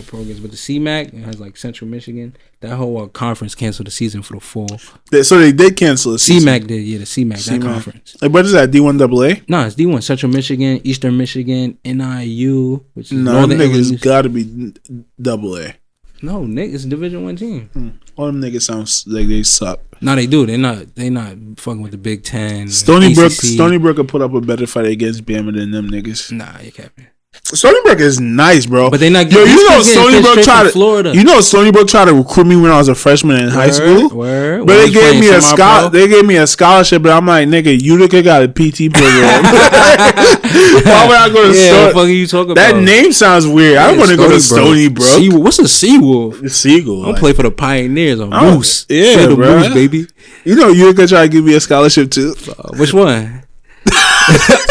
programs, but the CMAC has like Central Michigan. That whole conference canceled the season for the fall. So they did cancel the season. CMAC did, yeah, the CMAC. That conference. Like, what is that, D1AA? No, it's D1. Central Michigan, Eastern Michigan, NIU, which is Northern niggas got to be AA. No, Nick, it's a Division I team. All them niggas sounds like they suck. No, they do. They not fucking with the Big Ten. Stony Brook could put up a better fight against Bama than them niggas. Nah, you can't. Stony Brook is nice, bro. But they not. Stony Brook tried to Florida. Stony Brook tried to recruit me when I was a freshman in high school. But they gave me a scholarship. They gave me a scholarship, but I'm like, nigga, Utica got a PT program. Why would I go to Stony? What the fuck are you talking about? That name sounds weird. I don't want to go to Stony Brook. What's a Seawolf? The Seagull. I'm play for the Pioneers on Moose. Yeah, the bro. Moose, baby. Utica tried to give me a scholarship too. Which one?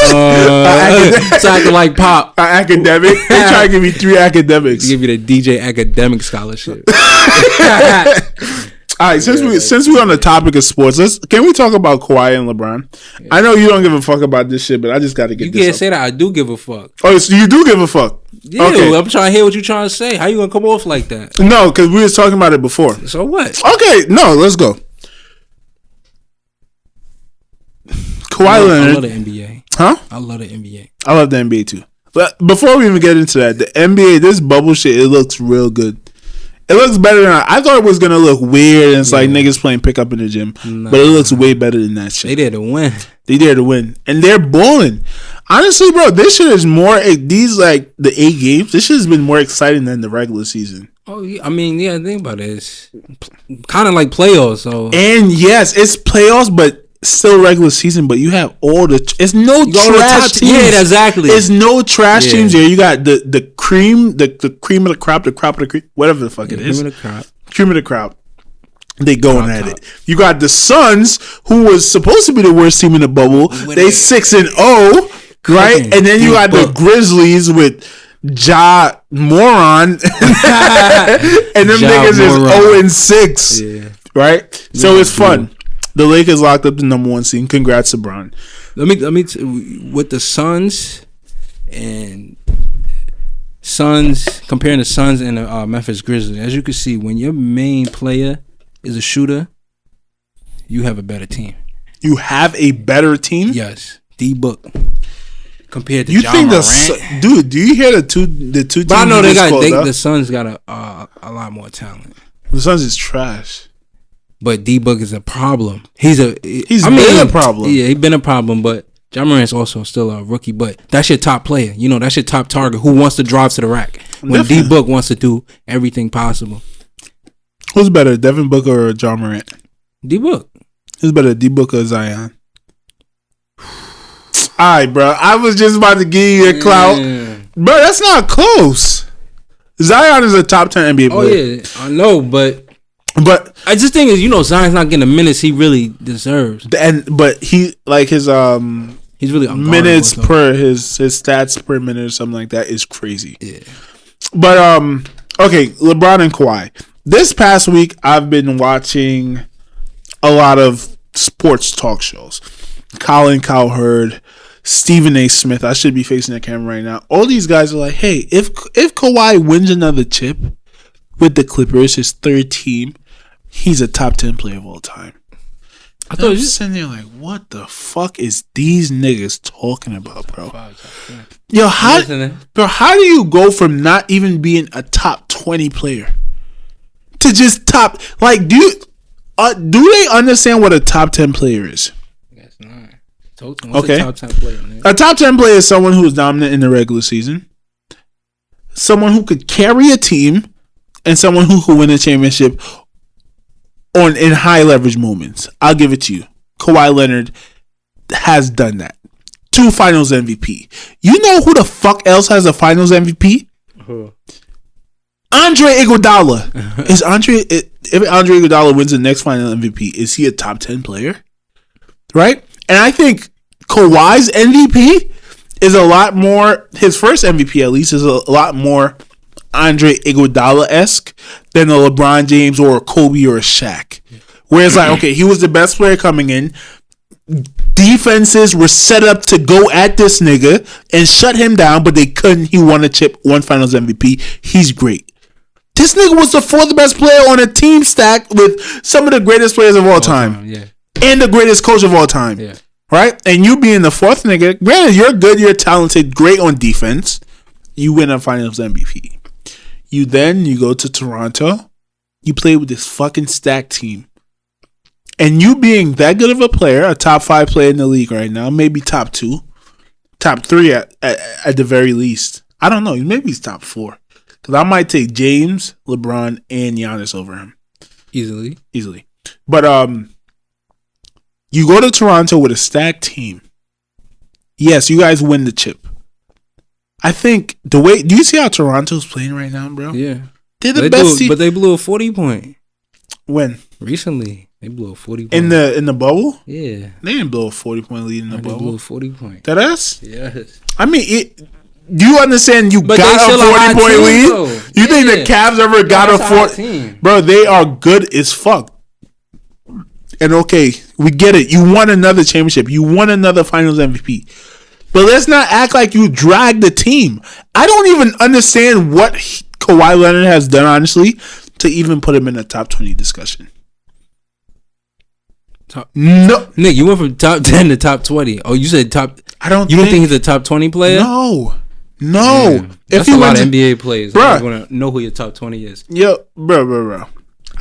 It's acting like Pop. Academic. They try to give me 3 academics. Give you the DJ academic scholarship. All right, since we're on the topic of sports, can we talk about Kawhi and LeBron? Yeah. I know you don't give a fuck about this shit, but I just got to get this. You can't say that. I do give a fuck. Oh, so you do give a fuck? Yeah, okay. I'm trying to hear what you're trying to say. How you gonna come off like that? No, because we was talking about it before. So what? Okay, no, let's go. Kawhi Leonard. I love the NBA. Huh? I love the NBA. I love the NBA too. But before we even get into that, the NBA, this bubble shit, it looks real good. It looks better than I thought it was gonna look weird and it's like niggas playing pickup in the gym. Nah. But it looks way better than that shit. They there to win. They there to win. And they're balling. Honestly, bro, this shit is more these like the 8 games, this shit has been more exciting than the regular season. Oh, yeah. I mean, yeah, think about it. It's kind of like playoffs. So, and yes, it's playoffs, but still regular season, but you have all the. It's no trash teams. Yeah, exactly. It's no trash teams here. You got the cream, the cream of the crop, the crop of the cream, whatever the fuck it is. Cream of the crop. They going at it. You got the Suns, who was supposed to be the worst team in the bubble. They 6-0, right? And then you got the Grizzlies with Ja Moron, and them niggas is 0-6, right? So it's fun. The Lakers locked up the number 1 seed. Congrats, LeBron. Let me with the Suns and comparing the Suns and the Memphis Grizzlies. As you can see, when your main player is a shooter, you have a better team. You have a better team? Yes. D-Book. Compared to you Ja think Morant. Dude, do you hear the two teams? But I know the Suns got a lot more talent. The Suns is trash. But D-Book is a problem. He's been a problem. Yeah, he's been a problem, but Ja Morant's also still a rookie, but that's your top player. You know, that's your top target who wants to drive to the rack. When D-Book wants to do everything possible. Who's better, Devin Booker or Ja Morant? D-Book. Who's better, D-Book or Zion? Alright, bro. I was just about to give you a clout. Bro, that's not close. Zion is a top 10 NBA player. Oh, yeah. I know, but I just think is, Zion's not getting the minutes he really deserves. But he, like, his he's really minutes per his stats per minute or something like that is crazy. Yeah. But okay, LeBron and Kawhi. This past week, I've been watching a lot of sports talk shows. Colin Cowherd, Stephen A. Smith. I should be facing the camera right now. All these guys are like, hey, if Kawhi wins another chip with the Clippers, his third team, he's a top 10 player of all time. I thought you sitting there like, what the fuck is these niggas talking about, bro? Yo, how do you go from not even being a top 20 player to just top? Like, do they understand what a top 10 player is? Yes, not. What's a top 10 player, man? A top 10 player is someone who is dominant in the regular season, someone who could carry a team, and someone who could win a championship in high leverage moments. I'll give it to you. Kawhi Leonard has done that. 2 Finals MVP. You know who the fuck else has a Finals MVP? Uh-huh. Andre Iguodala. If Andre Iguodala wins the next Finals MVP, is he a top 10 player? Right? And I think Kawhi's MVP is a lot more, his first MVP at least, is a lot more Andre Iguodala-esque than a LeBron James or a Kobe or a Shaq. Whereas, like, okay, he was the best player coming in. Defenses were set up to go at this nigga and shut him down, but they couldn't. He won a chip, 1 Finals MVP. He's great. This nigga was the 4th best player on a team stack with some of the greatest players of all time. Yeah. And the greatest coach of all time. Yeah. Right? And you being the 4th nigga, granted, you're good, you're talented, great on defense. You win a Finals MVP. You go to Toronto. You play with this fucking stacked team. And you being that good of a player, a top 5 player in the league right now, maybe top 2, top 3 at the very least. I don't know. Maybe he's top 4. Because I might take James, LeBron, and Giannis over him. Easily. But you go to Toronto with a stacked team. Yes, you guys win the chip. I think do you see how Toronto's playing right now, bro? Yeah. They're the best team. But they blew a 40-point. When? Recently. They blew a 40-point. In the bubble? Yeah. They didn't blow a 40-point lead in the bubble. They blew a 40-point. That ass? Yes. I mean, do you understand got a 40-point lead? Though. You think the Cavs ever got a 40? Bro, they are good as fuck. And okay, we get it. You won another championship. You won another Finals MVP. But let's not act like you dragged the team. I don't even understand what Kawhi Leonard has done, honestly, to even put him in a top 20 discussion. No. Nick, you went from top 10 to top 20. Oh, you said top. You don't think he's a top 20 player? No. Damn. That's a lot of NBA players. Bro. I want to know who your top 20 is. Yo, bro.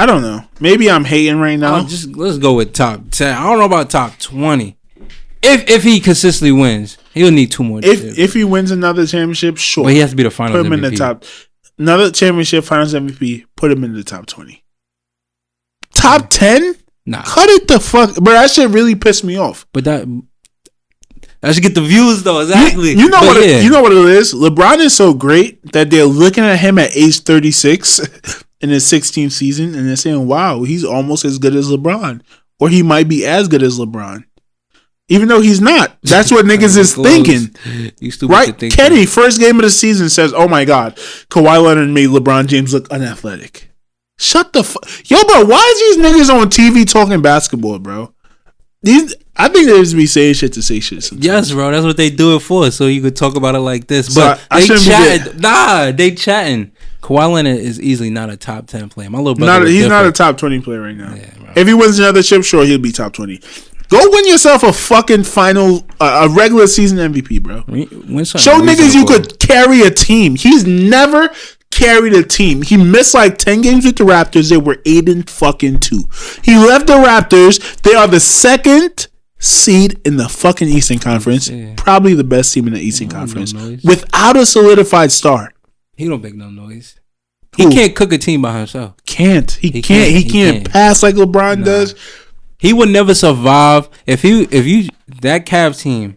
I don't know. Maybe I'm hating right now. Let's go with top 10. I don't know about top 20. If he consistently wins, he'll need 2 more. If he wins another championship, sure. But he has to be the Finals MVP. Put him in the top. Another championship, Finals MVP. Put him in the top 20. Top 10? Nah. Cut it the fuck, bro. That shit really pissed me off. But that should get the views though. Exactly. You know what it is. LeBron is so great that they're looking at him at age 36 in his 16th season, and they're saying, "Wow, he's almost as good as LeBron, or he might be as good as LeBron." Even though he's not. That's what niggas is thinking. You stupid, right? Kenny, first game of the season, says, "Oh my God, Kawhi Leonard made LeBron James look unathletic." Shut the fuck. Yo, bro, why is these niggas on TV talking basketball, bro? I think they just be saying shit to say shit sometimes. Yes, bro. That's what they do it for. So you could talk about it like this. But they chatting. They chatting. Kawhi Leonard is easily not a top 10 player. My little brother. He's not a top 20 player right now. Yeah, if he wins another chip, sure, he'll be top 20. Go win yourself a fucking final, a regular season MVP, bro. Show niggas you could carry a team. He's never carried a team. He missed like 10 games with the Raptors. They were 8-2. He left the Raptors. They are the second seed in the fucking Eastern Conference. Yeah. Probably the best team in the Eastern Conference. Without a solidified star. He don't make no noise. He can't cook a team by himself. He can't pass like LeBron does. He would never survive if you that Cavs team,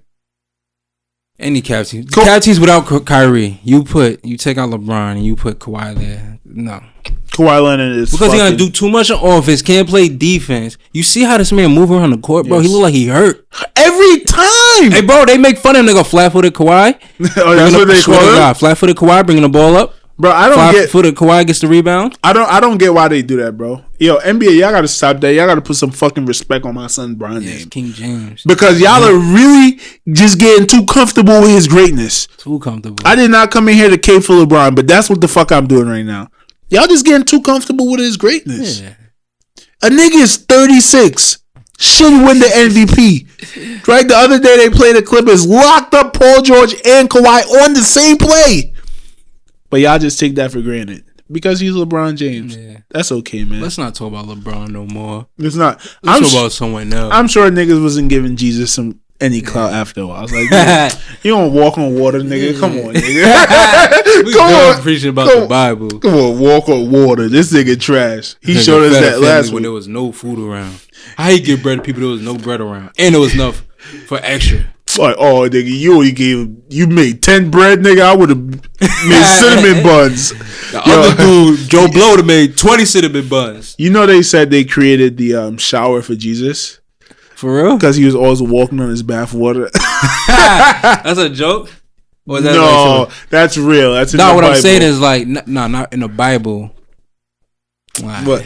any Cavs team, Cavs teams without Kyrie. You take out LeBron and you put Kawhi there. No, Kawhi Leonard is because he's gonna do too much on offense. Can't play defense. You see how this man move around the court, bro? Yes. He look like he hurt every time. Hey, bro, they make fun of him. They go flat-footed Kawhi. Oh, that's what they call him. Flat-footed Kawhi bringing the ball up. Bro, I don't get footed Kawhi gets the rebound. I don't get why they do that, bro. Yo, NBA, y'all gotta stop that. Y'all gotta put some fucking respect on my son Bron name. King James. Because y'all are really just getting too comfortable with his greatness. Too comfortable. I did not come in here to cape for LeBron, but that's what the fuck I'm doing right now. Y'all just getting too comfortable with his greatness. Yeah. A nigga is 36. Should win the MVP. Right? The other day they played the Clippers, locked up Paul George and Kawhi on the same play. But y'all just take that for granted. Because he's LeBron James. Yeah. That's okay, man. Let's not talk about LeBron no more. It's not. Let's talk about someone else. I'm sure niggas wasn't giving Jesus any clout after a while. I was like, you don't walk on water, nigga. Come on, nigga. We come preaching about the Bible. Come on, walk on water. This nigga trash. He showed us that last week. When there was no food around. How he give bread to people there was no bread around? And there was enough for extra. Like, oh, nigga, you made 10 bread, nigga. I would have made cinnamon buns. The other dude, Joe Blow, would have made 20 cinnamon buns. You know they said they created the shower for Jesus? For real? Because he was always walking on his bath water. That's a joke? Or is that no, that's real. That's in the what Bible. I'm saying is like, not in the Bible. What?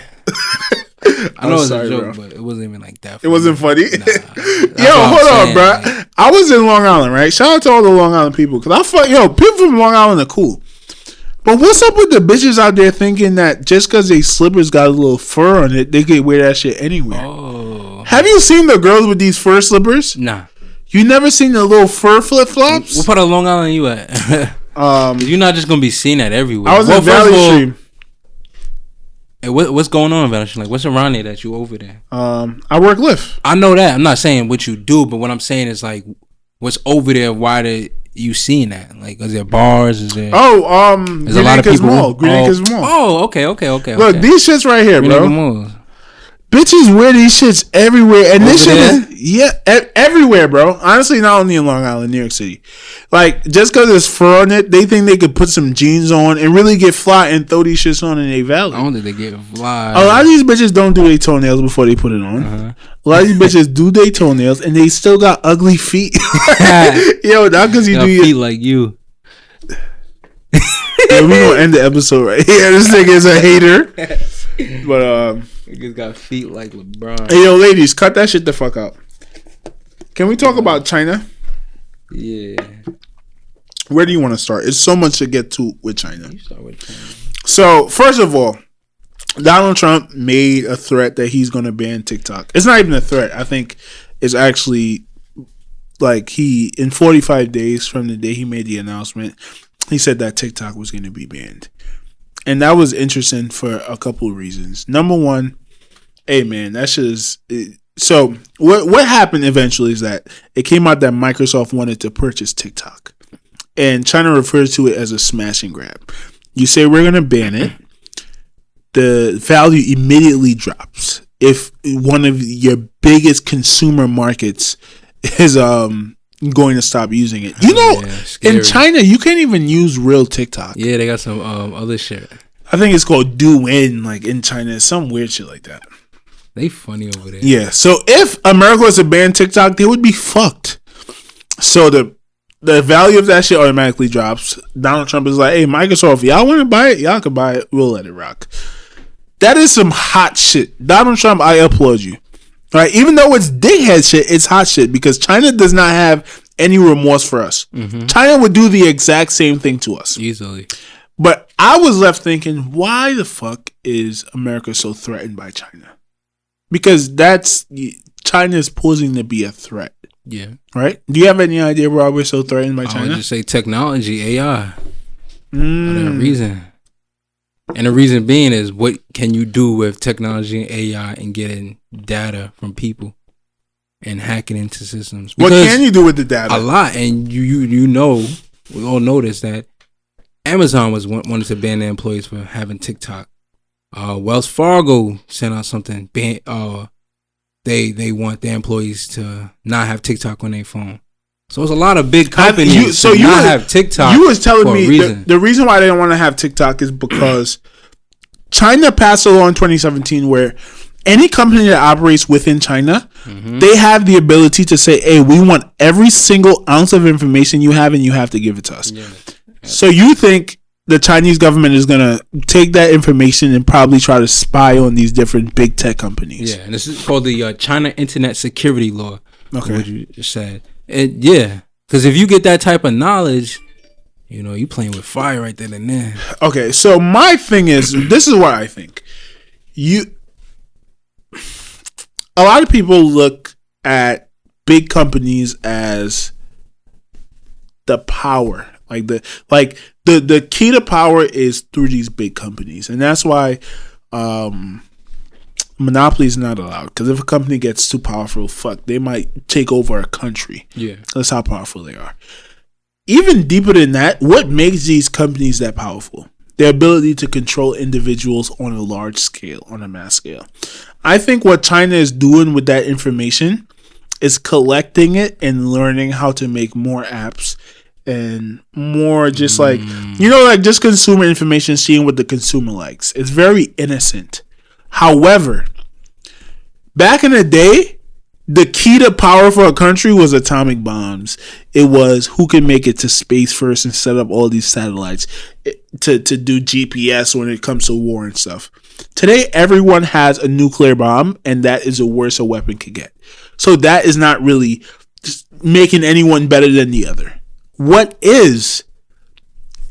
I know it's a joke, but it wasn't even like that. It wasn't funny. Yo, hold on, bro. Man. I was in Long Island, right? Shout out to all the Long Island people, because people from Long Island are cool. But what's up with the bitches out there thinking that just because they slippers got a little fur on it, they can wear that shit anywhere? Oh. Have you seen the girls with these fur slippers? Nah. You never seen the little fur flip flops? What part of Long Island you at? You're not just gonna be seeing that everywhere. I was in Valley Stream. Hey, what's going on, Valley Stream? Like, what's around there that you over there? I work Lyft. I know that. I'm not saying what you do, but what I'm saying is like, what's over there? Why you seeing that? Like, is there bars? Is there? There's a lot of people. Green Acres Mall. Oh, okay. Look, these shits right here, bro. Bitches wear these shits everywhere, and this shit is everywhere, bro. Honestly, not only in Long Island, New York City. Like, just because there's fur on it, they think they could put some jeans on and really get fly and throw these shits on in a valley. I don't think they get fly. A lot of these bitches don't do their toenails before they put it on. A lot of these bitches do their toenails, and they still got ugly feet. Yo, not because you do your feet like you. Yeah, we gonna end the episode right here. This nigga is a hater. But niggas got feet like LeBron. Hey, yo, ladies, cut that shit the fuck out. Can we talk about China? Yeah. Where do you want to start? It's so much to get to with China. You start with China. So, first of all, Donald Trump made a threat that he's going to ban TikTok. It's not even a threat. I think it's actually like in 45 days from the day he made the announcement, he said that TikTok was going to be banned. And that was interesting for a couple of reasons. Number one, hey man, that shit is. So what happened eventually is that it came out that Microsoft wanted to purchase TikTok, and China refers to it as a smash and grab. You say we're gonna ban it, the value immediately drops. if one of your biggest consumer markets is going to stop using it. You know, in China, you can't even use real TikTok. Yeah, they got some other shit. I think it's called Douyin, like in China, some weird shit like that. They funny over there. Yeah, so if America was to ban TikTok, they would be fucked. So the value of that shit automatically drops. Donald Trump is like, hey, Microsoft, y'all want to buy it? Y'all can buy it. We'll let it rock. That is some hot shit. Donald Trump, I applaud you. Right? Even though it's dickhead shit, it's hot shit because China does not have any remorse for us. Mm-hmm. China would do the exact same thing to us. Easily. But I was left thinking, why the fuck is America so threatened by China? Because China is posing to be a threat. Yeah. Right? Do you have any idea why we're so threatened by China? I would just say technology, AI. For that reason. And the reason being is, what can you do with technology and AI and getting data from people and hacking into systems? Because what can you do with the data? A lot. And you know, we all noticed that Amazon wanted to ban their employees for having TikTok. Wells Fargo sent out something. They want their employees to not have TikTok on their phone. So it's a lot of big companies have TikTok. You was telling me the reason why they don't want to have TikTok is because China passed a law in 2017 where any company that operates within China, they have the ability to say, hey, we want every single ounce of information you have and you have to give it to us. Yeah. So you think the Chinese government is going to take that information and probably try to spy on these different big tech companies. Yeah, and this is called the China Internet Security Law. Okay. What you just said. Yeah, because if you get that type of knowledge, you know, you playing with fire right then and there. Okay, so my thing is, this is what I think. A lot of people look at big companies as the power. The key to power is through these big companies, and that's why monopoly is not allowed. Because if a company gets too powerful, they might take over a country. Yeah, that's how powerful they are. Even deeper than that, what makes these companies that powerful? Their ability to control individuals on a large scale, on a mass scale. I think what China is doing with that information is collecting it and learning how to make more apps. And more just just consumer information, seeing what the consumer likes. It's very innocent. However, back in the day, the key to power for a country was atomic bombs. It was who can make it to space first and set up all these satellites to do GPS when it comes to war and stuff. Today, everyone has a nuclear bomb, and that is the worst a weapon could get. So that is not really just making anyone better than the other. What is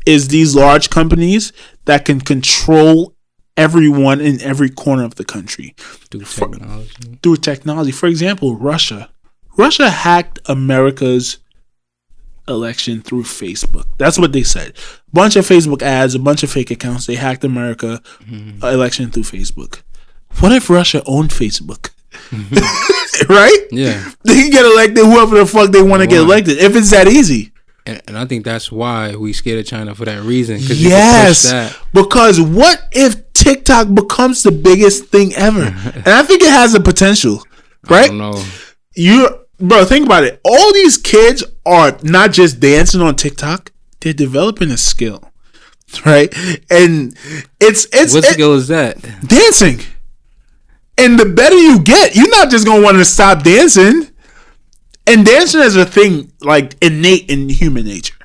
these large companies that can control everyone in every corner of the country through technology. For example, Russia hacked America's election through Facebook. That's what they said. A bunch of Facebook ads, a bunch of fake accounts. They hacked America election through Facebook. What if Russia owned Facebook? Right? Yeah, they can get elected whoever the fuck they want to get elected if it's that easy. And I think that's why we scared of China for that reason. Yes, because what if TikTok becomes the biggest thing ever? And I think it has the potential, right? I don't know. Bro, think about it. All these kids are not just dancing on TikTok; they're developing a skill, right? And what skill is that? Dancing. And the better you get, you're not just gonna want to stop dancing. And dancing is a thing like innate in human nature.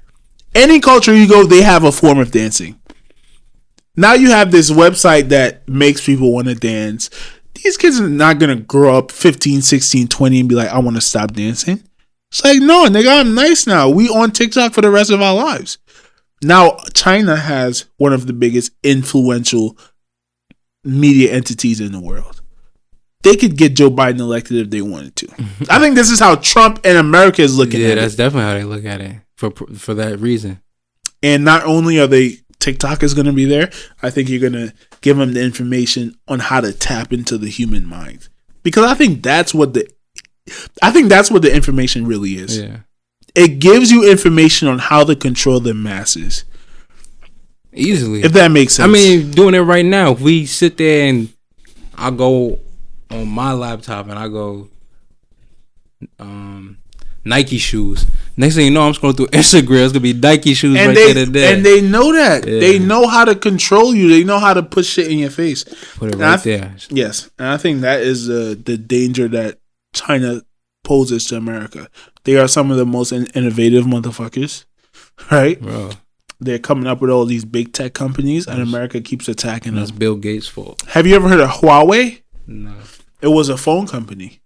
Any culture you go, they have a form of dancing. Now you have this website that makes people want to dance. These kids are not going to grow up 15, 16, 20 and be like, I want to stop dancing. It's like, no, nigga, I'm nice now. We on TikTok for the rest of our lives. Now, China has one of the biggest influential media entities in the world. They could get Joe Biden elected if they wanted to. I think this is how Trump and America is looking at it. Yeah, that's definitely how they look at it for that reason. And not only are TikTok is going to be there, I think you're going to give them the information on how to tap into the human mind. Because I think that's what the information really is. Yeah. It gives you information on how to control the masses. Easily. If that makes sense. I mean, doing it right now, if we sit there and I'll go on my laptop and I go, Nike shoes. Next thing you know, I'm scrolling through Instagram. It's gonna be Nike shoes and And they know that. Yeah. They know how to control you. They know how to put shit in your face. Put it right there. Yes, and I think that is the danger that China poses to America. They are some of the most innovative motherfuckers, right? Bro. They're coming up with all these big tech companies, and America keeps attacking them. That's Bill Gates' fault. Have you ever heard of Huawei? No. It was a phone company.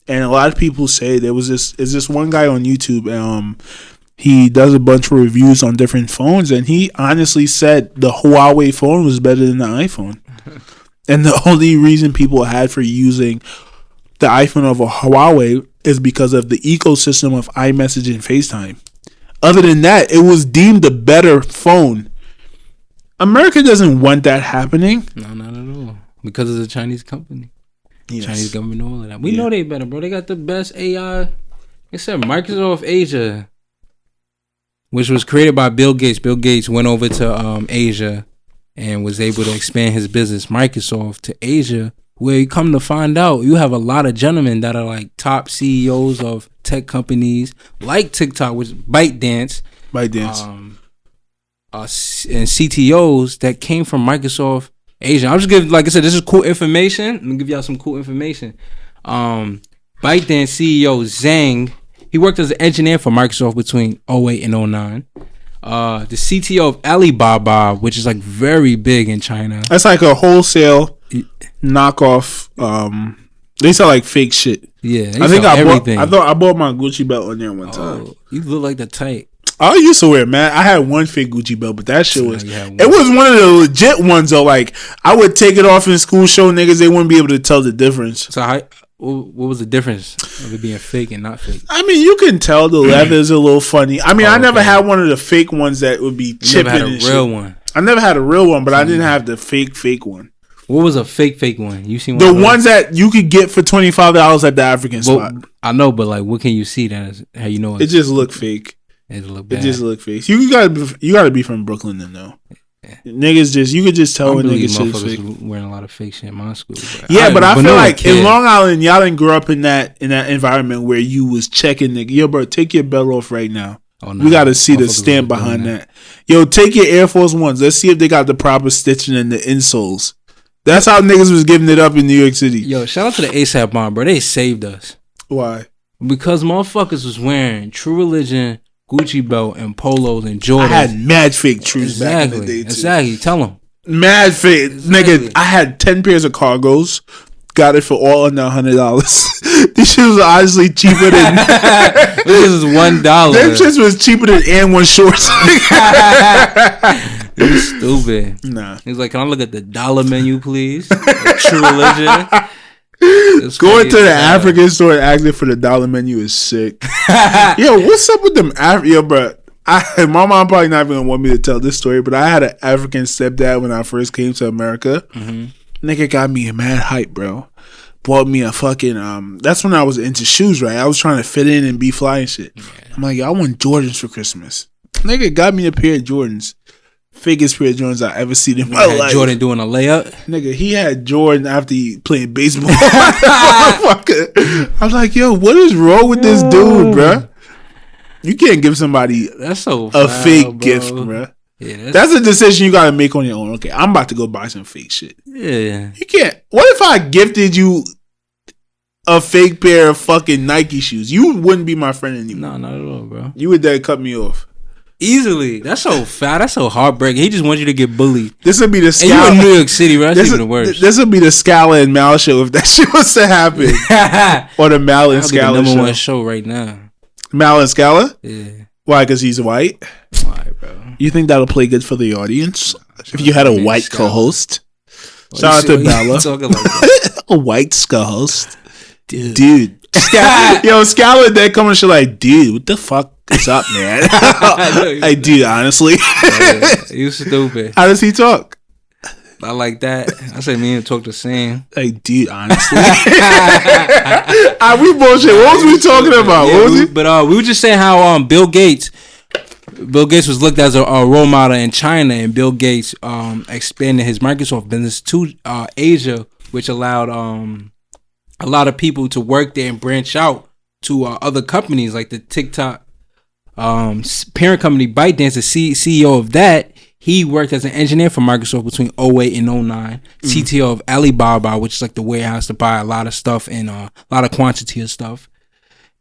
And a lot of people say there was this one guy on YouTube. He does a bunch of reviews on different phones, and he honestly said the Huawei phone was better than the iPhone. And the only reason people had for using the iPhone over Huawei is because of the ecosystem of iMessage and FaceTime. Other than that, it was deemed a better phone. America doesn't want that happening. No, not at all. Because it's a Chinese company. Yes. Chinese government, all of that. We know they better, bro. They got the best AI. Like I said, Microsoft Asia, which was created by Bill Gates. Bill Gates went over to Asia and was able to expand his business, Microsoft, to Asia, where you come to find out you have a lot of gentlemen that are like top CEOs of tech companies like TikTok, which ByteDance, and CTOs that came from Microsoft Asia. I'll just give, like I said, this is cool information. Let me give y'all some cool information. ByteDance CEO Zhang, he worked as an engineer for Microsoft between 2008 and 2009. The CTO of Alibaba, which is like very big in China. That's like a wholesale knockoff. They sell like fake shit. Yeah, I think I bought my Gucci belt on there one time. You look like the type. I used to wear, man. I had one fake Gucci belt, but that shit was... It was one of the legit ones, though. Like, I would take it off in school, show niggas, they wouldn't be able to tell the difference. So, what was the difference of it being fake and not fake? I mean, you can tell the leather's a little funny. I mean, I never had one of the fake ones that would be chipping and shit. You never had a real one? I never had a real one, but I didn't have the fake one. What was a fake one? You seen one? The ones that you could get for $25 at the African spot. I know, but like, what can you see that is how you know it just looked fake? It look bad. It just look fake. You gotta be from Brooklyn to know. Yeah. Niggas you could just tell when niggas shit is fake. Wearing a lot of fake shit in my school. But I feel like in Long Island, y'all didn't grow up in that environment where you was checking nigga. Yo, bro, take your belt off right now. We gotta see the stamp behind that. Yo, take your Air Force Ones. Let's see if they got the proper stitching in the insoles. That's how niggas was giving it up in New York City. Yo, shout out to the ASAP bomb, bro. They saved us. Why? Because motherfuckers was wearing True Religion, Gucci belt, and polos and Jordans. I had mad fake trues back in the day too. Exactly. Tell them. Mad fake. Nigga, I had 10 pairs of cargos. Got it for all under $100. These shit was honestly cheaper than... This is $1. Them shit was cheaper than A1 shorts. You stupid. Nah. He's like, can I look at the dollar menu, please? True Religion. Going to the African store and asking for the dollar menu is sick. Yo, what's up with them? Yo, bro. My mom probably not even gonna want me to tell this story, but I had an African stepdad when I first came to America. Mm-hmm. Nigga got me a mad hype, bro. Bought me a fucking that's when I was into shoes, right? I was trying to fit in and be fly and shit. Yeah. I'm like, I want Jordans for Christmas. Nigga got me a pair of Jordans. Fakest pair of Jordans I ever seen in my life. Jordan doing a layup? Nigga, he had Jordan after he playing baseball. I was like, yo, what is wrong with this dude, bro? You can't give somebody a fake gift, bro. Yeah, that's a decision you gotta make on your own. Okay, I'm about to go buy some fake shit. Yeah. You can't. What if I gifted you a fake pair of fucking Nike shoes? You wouldn't be my friend anymore. No, not at all, bro. You would then cut me off. Easily. That's so foul. That's so heartbreaking. He just wants you to get bullied. This would be the Scala. And you in New York City, bro. That's even the worst. This would be the Scala and Mal show if that shit was to happen. Or the Mal and Scala show. The number one show right now. Mal and Scala? Yeah. Why? Because he's white? Why, bro? You think that'll play good for the audience? If you had a white co-host? Shout out to Bella. Talking like that? A white co-host? Dude. Yo, Scala then come and shit like, dude, what the fuck is up, man? Like, dude, honestly. You stupid. How does he talk? I like that. I said me and talk the same. Like, dude, honestly. We bullshit. What was we talking about? Yeah, what was But we were just saying how Bill Gates was looked as a role model in China, and Bill Gates expanded his Microsoft business to Asia, which allowed a lot of people to work there and branch out to other companies like the TikTok parent company ByteDance. The CEO of that, he worked as an engineer for Microsoft between 08 and 09. CTO of Alibaba, which is like the warehouse to buy a lot of stuff and a lot of quantity of stuff.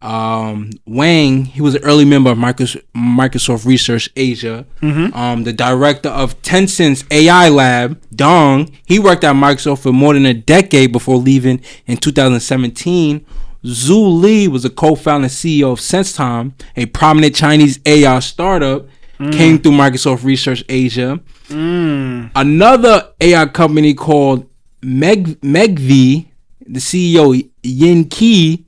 Wang, he was an early member of Microsoft Research Asia. The director of Tencent's AI lab, Dong, he worked at Microsoft for more than a decade before leaving in 2017. Zhu Li was a co-founder and CEO of SenseTime, a prominent Chinese AI startup, came through Microsoft Research Asia. Another AI company called Megvii, the CEO Yin Qi,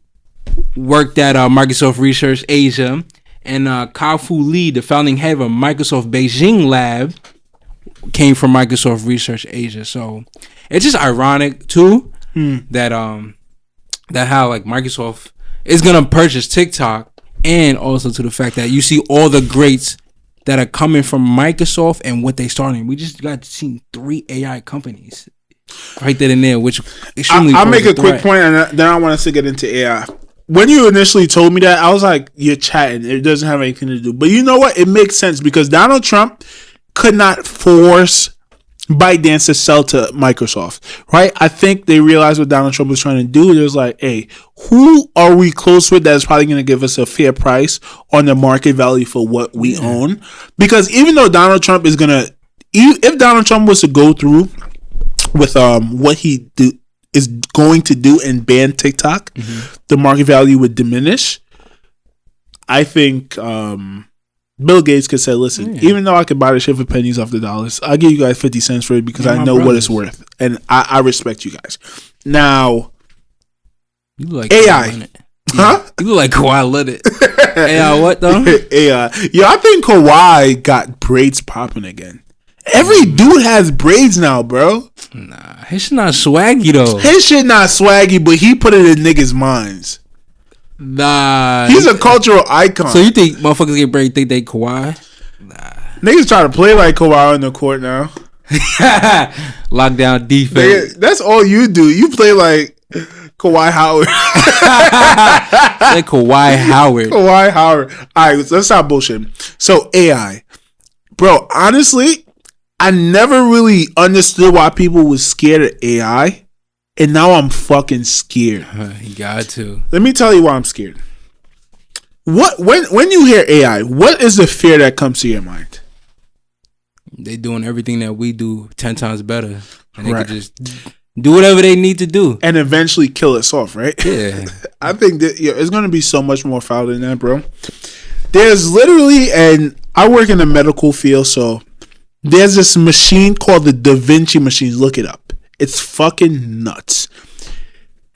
worked at Microsoft Research Asia, and Ka-Fu Lee, the founding head of Microsoft Beijing lab, came from Microsoft Research Asia. So it's just ironic too that how like Microsoft is gonna purchase TikTok, and also to the fact that you see all the greats that are coming from Microsoft and what they starting. We just got to see 3 AI companies right there and there, which extremely. I'll make a quick point, and then I want us to get into AI. When you initially told me that, I was like, you're chatting. It doesn't have anything to do. But you know what? It makes sense because Donald Trump could not force ByteDance to sell to Microsoft, right? I think they realized what Donald Trump was trying to do. It was like, hey, who are we close with that is probably going to give us a fair price on the market value for what we own? Because even though Donald Trump is going to, if Donald Trump was to go through with what he is going to do and ban TikTok, the market value would diminish. I think Bill Gates could say, listen, even though I could buy the shit for pennies off the dollars, I'll give you guys 50 cents for it because I know what it's worth. And I respect you guys. Now, you look like AI. Huh? You look like Kawhi Leonard. AI what though? AI. Yo, I think Kawhi got braids popping again. Every dude has braids now, bro. Nah, his shit not swaggy though. His shit not swaggy, but he put it in niggas' minds. Nah, he's a cultural icon. So you think motherfuckers get braids think they Kawhi? Nah, niggas try to play like Kawhi on the court now. Lockdown defense. Nigga, that's all you do. You play like Kawhi Howard. Like Kawhi Howard. Kawhi Howard. All right, let's stop bullshitting. So AI, bro. Honestly, I never really understood why people was scared of AI, and now I'm fucking scared. You got to. Let me tell you why I'm scared. When you hear AI, what is the fear that comes to your mind? They doing everything that we do 10 times better, and they could just do whatever they need to do and eventually kill us off, right? Yeah. I think that it's going to be so much more foul than that, bro. There's literally, and I work in the medical field, so there's this machine called the Da Vinci machine. Look it up. It's fucking nuts.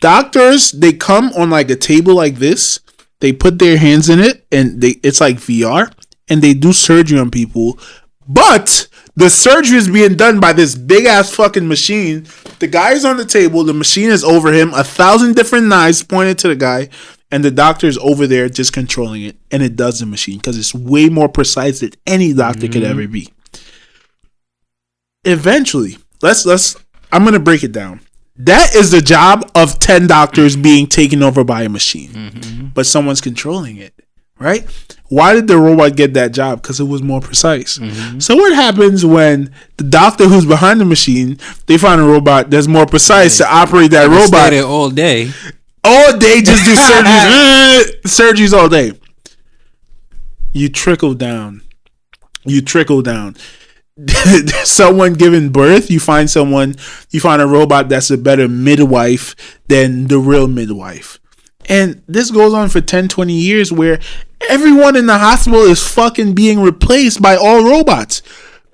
Doctors, they come on like a table like this. They put their hands in it, and it's like VR, and they do surgery on people. But the surgery is being done by this big ass fucking machine. The guy is on the table. The machine is over him. 1,000 different knives pointed to the guy. And the doctor is over there just controlling it. And it does the machine because it's way more precise than any doctor could ever be. Eventually, I'm going to break it down. That is the job of 10 doctors being taken over by a machine. But someone's controlling it. Right? Why did the robot get that job? Because it was more precise. So what happens when the doctor who's behind the machine, they find a robot that's more precise to operate that robot? Stay there all day. All day, just do surgeries. Surgeries all day. You trickle down. Someone giving birth, you find a robot that's a better midwife than the real midwife. And this goes on for 10, 20 years where everyone in the hospital is fucking being replaced by all robots.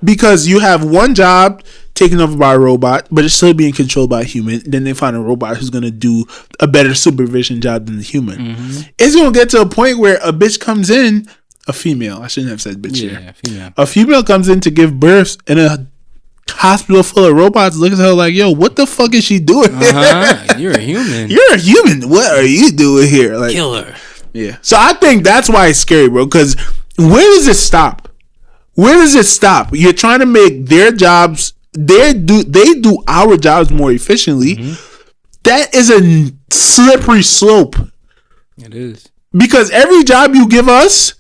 Because you have one job taken over by a robot, but it's still being controlled by a human. Then they find a robot who's going to do a better supervision job than the human. It's going to get to a point where a bitch comes in, a female, I shouldn't have said bitch here. Female. A female comes in to give birth in a hospital full of robots, looks at her like, yo, what the fuck is she doing here? You're a human. You're a human. What are you doing here? Like, killer. Yeah. So I think that's why it's scary, bro. Because where does it stop? You're trying to make their jobs. They do our jobs more efficiently. That is slippery slope. It is. Because every job you give us,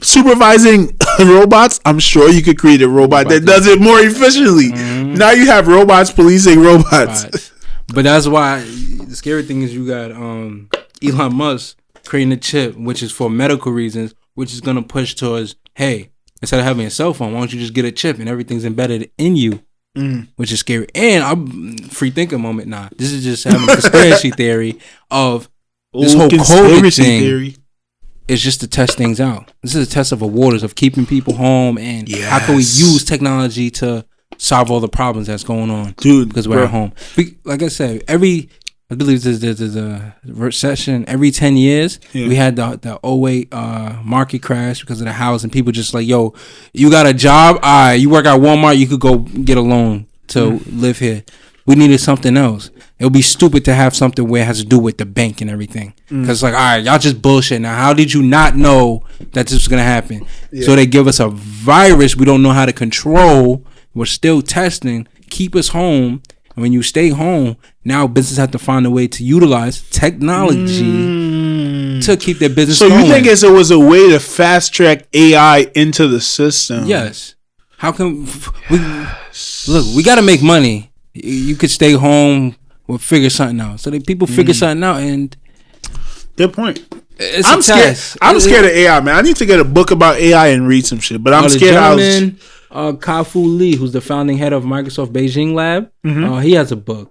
supervising robots, I'm sure you could create a robot that does it more efficiently. Mm-hmm. Now you have robots policing robots. Right. But that's why the scary thing is you got Elon Musk creating a chip, which is for medical reasons, which is going to push towards, hey, instead of having a cell phone, why don't you just get a chip and everything's embedded in you, which is scary. And I'm free thinking moment. Nah, this is just having a conspiracy theory of this whole COVID thing. Theory. It's just to test things out. This is a test of the waters of keeping people home and how can we use technology to solve all the problems that's going on, dude, because we're at home. Like I said, I believe there's a recession every 10 years. We had the 08 market crash because of the house, and people just like, yo, you got a job? All right, you work at Walmart, you could go get a loan to live here. We needed something else. It would be stupid to have something where it has to do with the bank and everything. Because like, all right, y'all just bullshit. Now, how did you not know that this was going to happen? So they give us a virus we don't know how to control. We're still testing, keep us home. And when you stay home, now businesses have to find a way to utilize technology to keep their business going. So you think it was a way to fast track AI into the system? Yes. How can we got to make money. You could stay home or figure something out. So that people figure something out, and good point. I'm scared. I'm scared of AI, man. I need to get a book about AI and read some shit. But I'm scared. Ka-Fu Lee, who's the founding head of Microsoft Beijing Lab, he has a book.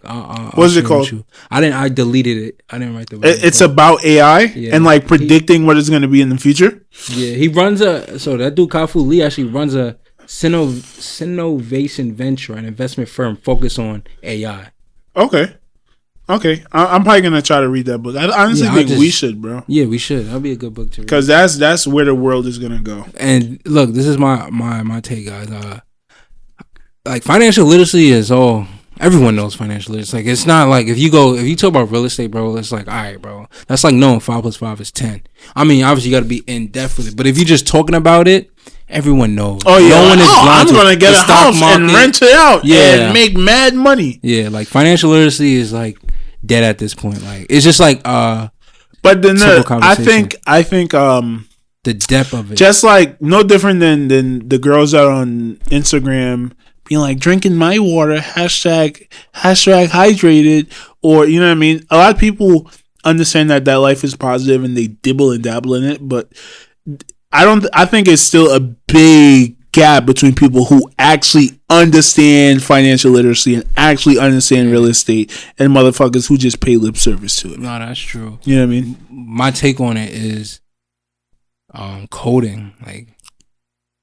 What's it called? I deleted it. I didn't write the book. It's about AI and like predicting what it's going to be in the future. Yeah, he runs that dude Ka-Fu Lee actually runs a Synovation venture, an investment firm focused on AI. Okay. I'm probably gonna try to read that book. I honestly think we should, bro. Yeah, we should. That'll be a good book to read. Because that's where the world is gonna go. And look, this is my take, guys. Like financial literacy is all. Everyone knows financial literacy. Like it's not like if you talk about real estate, bro, it's like, all right, bro, that's like knowing 5 + 5 is 10. I mean, obviously you got to be in depth with it, but if you're just talking about it, everyone knows. Oh yeah, no one is I'm gonna get a house and rent it out and make mad money. Yeah, like financial literacy is like dead at this point. Like it's just like but then I think the depth of it, just like no different than the girls out on Instagram being like drinking my water hashtag hydrated, or you know what I mean. A lot of people understand that life is positive and they dibble and dabble in it, but I think it's still a big gap between people who actually understand financial literacy and actually understand real estate and motherfuckers who just pay lip service to it. No, that's true. You know what I mean? My take on it is coding. Like,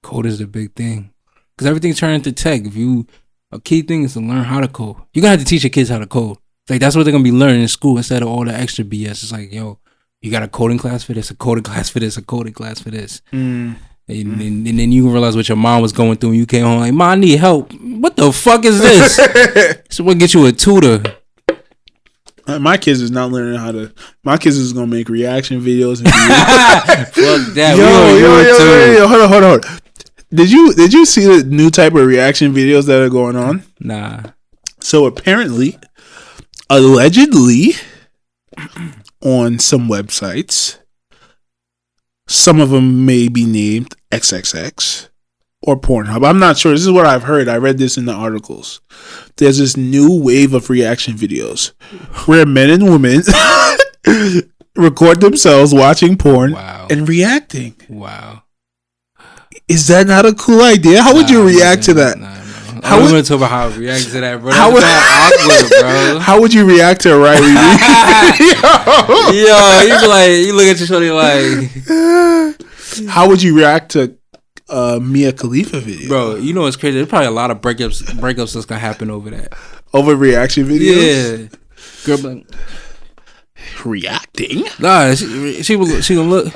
code is the big thing. Because everything's turning into tech. A key thing is to learn how to code. You're going to have to teach your kids how to code. Like, that's what they're going to be learning in school instead of all the extra BS. It's like, yo, you got a coding class for this, a coding class for this, a coding class for this. And then you realize what your mom was going through and you came home like, Mom, I need help. What the fuck is this? So we'll get you a tutor. My kids is not learning how to. My kids is going to make reaction videos. And fuck that. Yo, hold on. Did you see the new type of reaction videos that are going on? Nah. So apparently, allegedly, on some websites, some of them may be named XXX or Pornhub. I'm not sure. This is what I've heard. I read this in the articles. There's this new wave of reaction videos where men and women record themselves watching porn and reacting. Wow. Is that not a cool idea? How would you react to that? I was going to talk about how I react to that, bro. That's awkward, bro. How would you react to a Riley Yo, you be like, you look at your shorty like. How would you react to Mia Khalifa video? Bro, you know what's crazy? There's probably a lot of breakups that's going to happen over that. Over reaction videos? Yeah. Girl, like, reacting? Nah, she gonna look.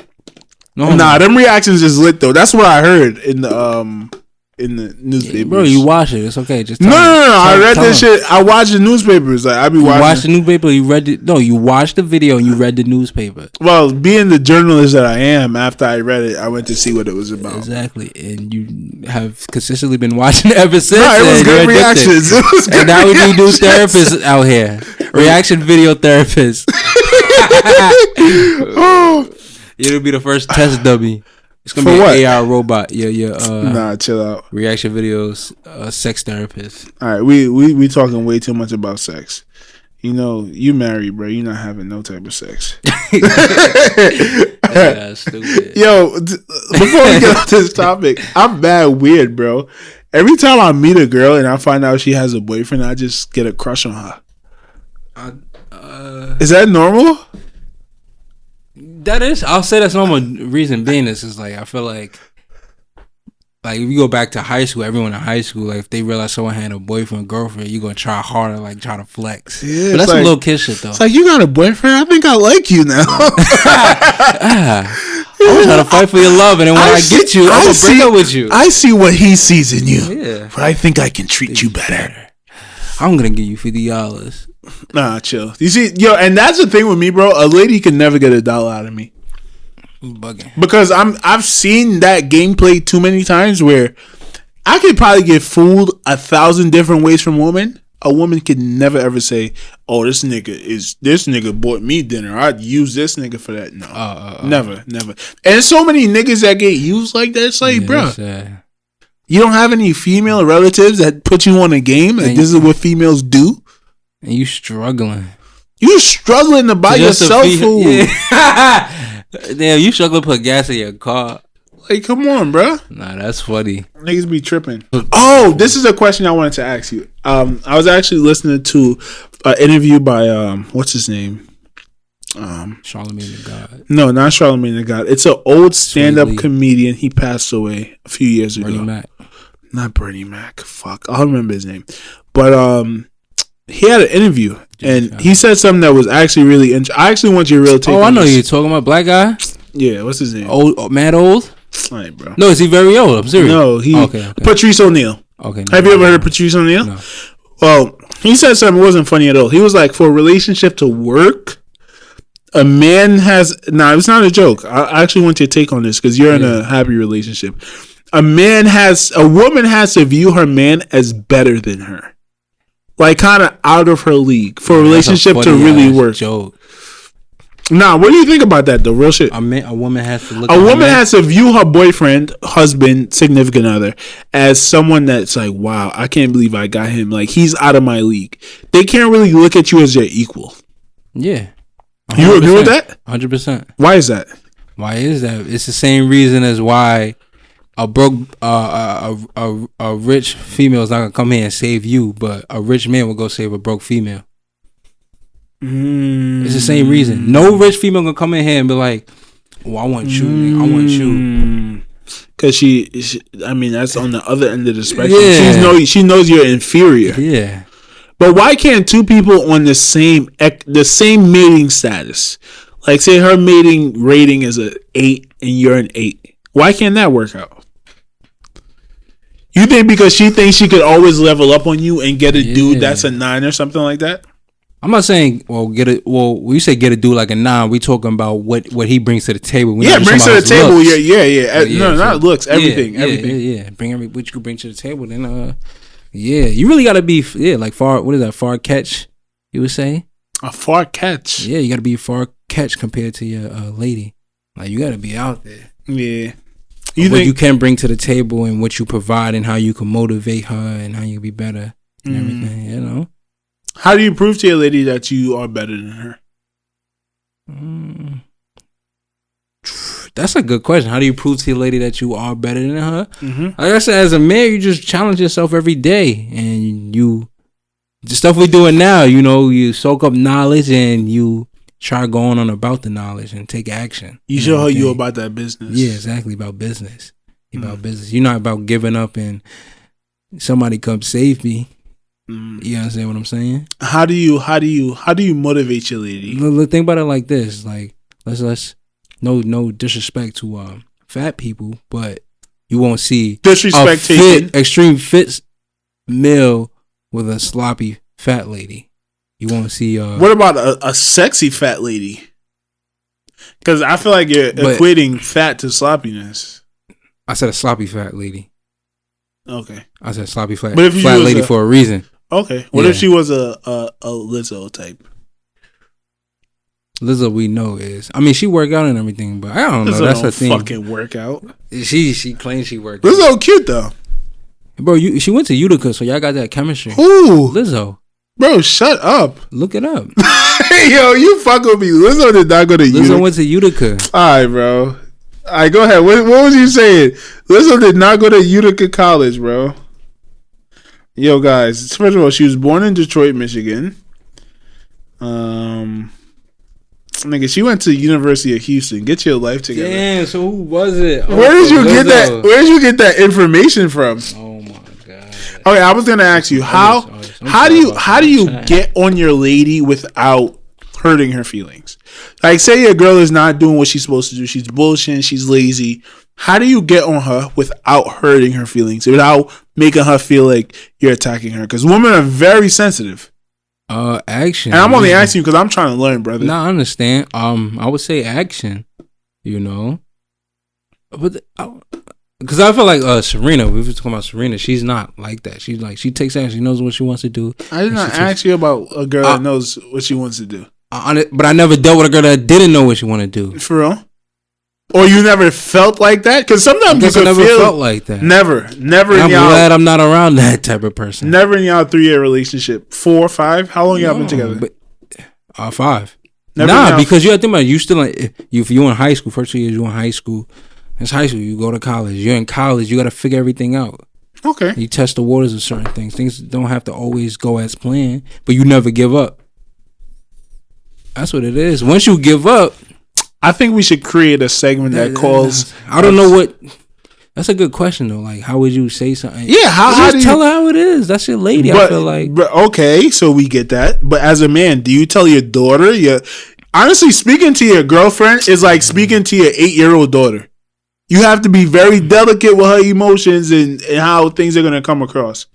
Nah, them reactions is lit though. That's what I heard in the newspapers. Yeah, bro, you watch it. It's okay. Just no. I read this shit. I watched the newspapers. Like I be watching. You watched the newspaper. You read it. No, you watched the video and you read the newspaper. Well, being the journalist that I am, after I read it, I went to see what it was about. Exactly, and you have consistently been watching it ever since. No, it was good reactions. It was good. And now we do therapists out here. Reaction video therapists. It'll be the first test dummy. It's gonna be an AR robot. Nah, chill out. Reaction videos, sex therapist. All right, we talking way too much about sex. You know, you married, bro. You're not having no type of sex. Yeah, stupid. Yo, before we get off this topic, I'm bad weird, bro. Every time I meet a girl and I find out she has a boyfriend, I just get a crush on her. Is that normal? That is. I'll say that's normal. Reason being is like I feel like if you go back to high school, everyone in high school, like if they realize someone had a boyfriend, girlfriend, you're gonna try harder, like try to flex. Yeah, but that's some little kid shit though. It's like, you got a boyfriend? I think I like you now. I'm trying to fight for your love, and then when I get you, I'm gonna break up with you. I see what he sees in you, but I think I can treat you better. I'm gonna give you $50. Nah, chill. You see, yo, and that's the thing with me, bro. A lady can never get $1 out of me. Bugging. Because I've seen that gameplay too many times where I could probably get fooled 1,000 different ways from women. A woman can never ever say, "Oh, this nigga bought me dinner. I'd use this nigga for that." No, never. And so many niggas that get used like that. It's like, bro, you don't have any female relatives that put you on a game. Like, this is what females do. And you struggling. You struggling to buy yourself food. Yeah. Damn, you struggling to put gas in your car. Like, come on, bro. Nah, that's funny. Niggas be tripping. Oh, this is a question I wanted to ask you. I was actually listening to an interview by what's his name? Charlamagne the God. No, not Charlamagne the God. It's an old stand-up comedian. He passed away a few years ago. Bernie Mac. Not Bernie Mac. Fuck, I'll remember his name. But he had an interview and he said something that was actually really interesting. I actually want your real take. Oh, I know you're talking about. Black guy. Yeah, what's his name? Old, mad old. All right, bro. No, is he very old? I'm serious. No, he. Okay. Patrice O'Neal. Okay. Have you ever heard of Patrice O'Neal? No. Well, he said something that wasn't funny at all. He was like, for a relationship to work, a man has. Nah, it's not a joke. I actually want your take on this because you're in a happy relationship. A woman has to view her man as better than her, like kind of out of her league for a relationship to really work. Joke. Nah, what do you think about that though? Real shit. A woman has to look. A woman has to view her boyfriend, husband, significant other as someone that's like, wow, I can't believe I got him. Like, he's out of my league. They can't really look at you as your equal. Yeah. 100%. You agree with that? 100%. Why is that? It's the same reason as why a broke, a rich female is not gonna come here and save you, but a rich man will go save a broke female. It's the same reason. No rich female gonna come in here and be like, "Oh, I want you. Nigga. I want you." Because she, I mean, that's on the other end of the spectrum. Yeah. She knows you're inferior. Yeah. But why can't two people on the same mating status, like say her mating rating is a 8 and you're an 8, why can't that work out? You think because she thinks she could always level up on you and get a dude that's a 9 or something like that? I'm not saying when you say get a dude like a 9, we talking about what he brings to the table. Brings to the table. Looks. Yeah. Not looks, everything. Bring what you could bring to the table. Then you really gotta be like far. What is that? Far catch? You would say a far catch. Yeah, you gotta be a far catch compared to your lady. Like, you gotta be out there. Yeah. What you can bring to the table and what you provide and how you can motivate her and how you can be better and everything. You know. How do you prove to your lady that you are better than her? That's a good question. How do you prove to your lady that you are better than her? Mm-hmm. Like I said, as a man, you just challenge yourself every day. And the stuff we're doing now, you soak up knowledge and you try going on about the knowledge and take action. You show her you about that business. Yeah, exactly. About business. About business. You're not about giving up and somebody come save me. You understand what I'm saying? How do you motivate your lady? Think about it like this. Like, let's no disrespect to fat people, but you won't see extreme fit male with a sloppy fat lady. You won't see. What about a sexy fat lady? Because I feel like you're equating fat to sloppiness. I said a sloppy fat lady. Okay. I said sloppy fat lady for a reason. Okay. What if she was a Lizzo type? Lizzo, we know is. I mean, she work out and everything, but I don't know. That's her thing. Fucking workout. She claims she worked. Lizzo cute though, bro. She went to Utica, so y'all got that chemistry. Who? Lizzo. Bro, shut up. Look it up. Yo, you fuck with me. Lizzo did not go to Utica. Lizzo went to Utica. All right, bro. All right, go ahead. What was you saying? Lizzo did not go to Utica College, bro. Yo, guys. First of all, she was born in Detroit, Michigan. Nigga, she went to the University of Houston. Get your life together. Damn, so who was it? Where did you get that? Where did you get that information from? Oh my god. Okay, I was gonna ask you how do you get on your lady without hurting her feelings? Like, say your girl is not doing what she's supposed to do. She's bullshitting. She's lazy. How do you get on her without hurting her feelings? Without making her feel like you're attacking her? Because women are very sensitive. Action. And I'm only asking you because I'm trying to learn, brother. Nah, I understand. I would say action. You know, but because I feel like Serena. We were talking about Serena. She's not like that. She's like, she takes action. She knows what she wants to do. I did not ask you about a girl that knows what she wants to do. But I never dealt with a girl that didn't know what she wanted to do. For real? Or you never felt like that? Because sometimes you never felt like that. Never. I'm glad I'm not around that type of person. Never in y'all 3-year relationship. 4 or 5? How long y'all been together? 5. Nah, because you have to think about it. You still if you're in high school, first 2 years you're in high school. It's high school. You go to college. You're in college. You got to figure everything out. Okay. You test the waters of certain things. Things don't have to always go as planned, but you never give up. That's what it is. Once you give up, I think we should create a segment that calls. I don't know what. That's a good question though. Like, how would you say something? Yeah, how do you tell her how it is? That's your lady. I feel like. Okay, so we get that. But as a man, do you tell your daughter? Honestly, speaking to your girlfriend is like speaking to your 8-year-old daughter. You have to be very delicate with her emotions and how things are gonna come across.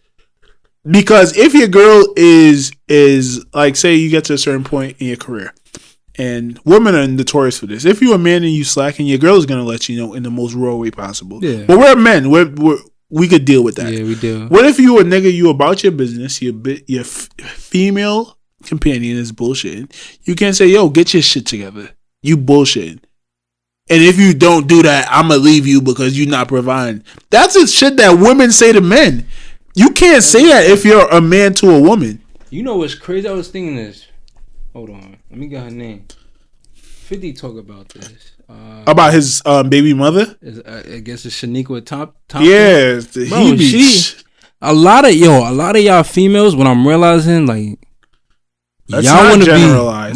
Because if your girl is like, say you get to a certain point in your career. And women are notorious for this. If you're a man and you slacking, your girl is gonna let you know in the most raw way possible. Yeah. But we're men. We could deal with that. Yeah, we do. What if you a nigga? You about your business. Your female companion is bullshitting. You can't say, "Yo, get your shit together." You bullshitting. And if you don't do that, I'ma leave you because you're not providing. That's the shit that women say to men. You can't say that if you're a man to a woman. You know what's crazy? I was thinking this. Hold on. Let me get her name. 50 talk about this. About his baby mother? I guess it's Shanique Tompkins. Yeah. A lot of y'all females, when I'm realizing, like, let's y'all want to be.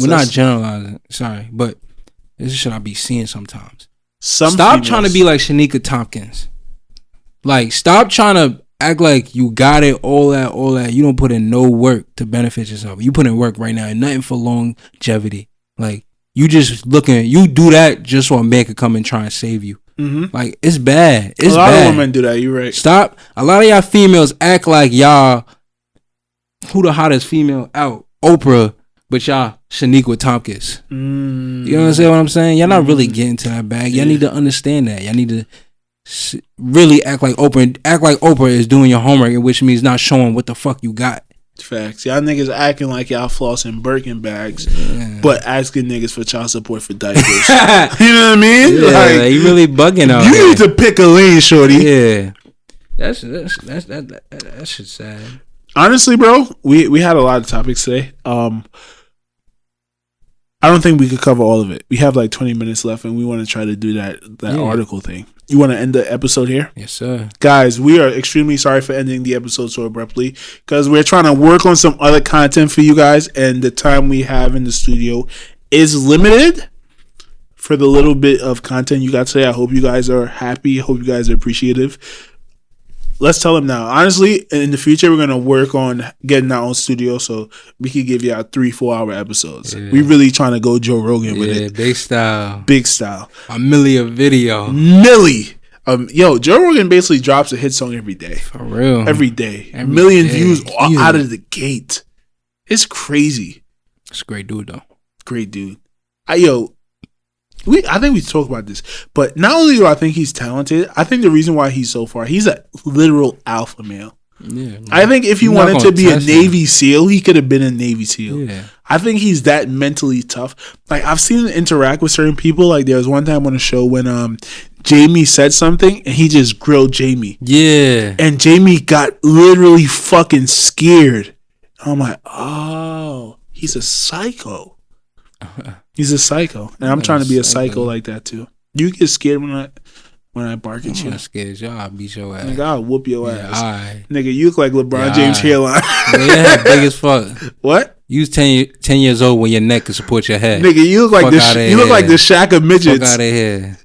We're not generalizing. Sorry. But this is shit I be seeing sometimes. Stop females. Trying to be like Shanique Tompkins. Like, stop trying to act like you got it, all that. You don't put in no work to benefit yourself. You put in work right now and nothing for longevity. Like, you just you do that just so a man could come and try and save you. Mm-hmm. Like, it's bad. It's bad. A lot of women do that. You're right. Stop. A lot of y'all females act like y'all, who the hottest female out? Oprah, but y'all Shanique Tompkins. Mm. You know what I'm saying? Y'all not really getting to that bag. Y'all need to understand that. Y'all need to really act like Oprah is doing your homework, which means not showing what the fuck you got. Facts. Y'all niggas acting like y'all flossing Birkin bags, but asking niggas for child support for diapers. You know what I mean? Yeah, like, you really bugging out. You need to pick a lane, shorty. Yeah, that's shit sad. Honestly, bro, we had a lot of topics today. I don't think we could cover all of it. We have like 20 minutes left, and we want to try to do that article thing. You want to end the episode here? Yes, sir. Guys, we are extremely sorry for ending the episode so abruptly because we're trying to work on some other content for you guys, and the time we have in the studio is limited for the little bit of content you got today. I hope you guys are happy. I hope you guys are appreciative. Let's tell them now. Honestly, in the future, we're going to work on getting our own studio so we can give you our 3-4 hour episodes. Yeah. We really trying to go Joe Rogan with it. Big style. Big style. A milli video. Joe Rogan basically drops a hit song every day. For real. Every day. Every million day. Views out of the gate. It's crazy. It's a great dude, though. Great dude. I think we talked about this, but not only do I think he's talented, I think the reason why he's so far, he's a literal alpha male. Yeah, man. I think if he wanted to be a Navy SEAL, he could have been a Navy SEAL. Yeah. I think he's that mentally tough. Like, I've seen him interact with certain people. Like, there was one time on a show when Jamie said something and he just grilled Jamie. Yeah. And Jamie got literally fucking scared. I'm like, oh, he's a psycho. He's a psycho. And I'm trying to be a psycho like that too. You get scared when I bark at you. I'm not scared as y'all. I'll beat your ass. Nigga, I'll whoop your ass. Right. Nigga, you look like LeBron James hairline. Yeah, big as fuck. What? You was 10 years old when your neck could support your head. Nigga, you look like you look like the Shaq of midgets. Fuck out of here.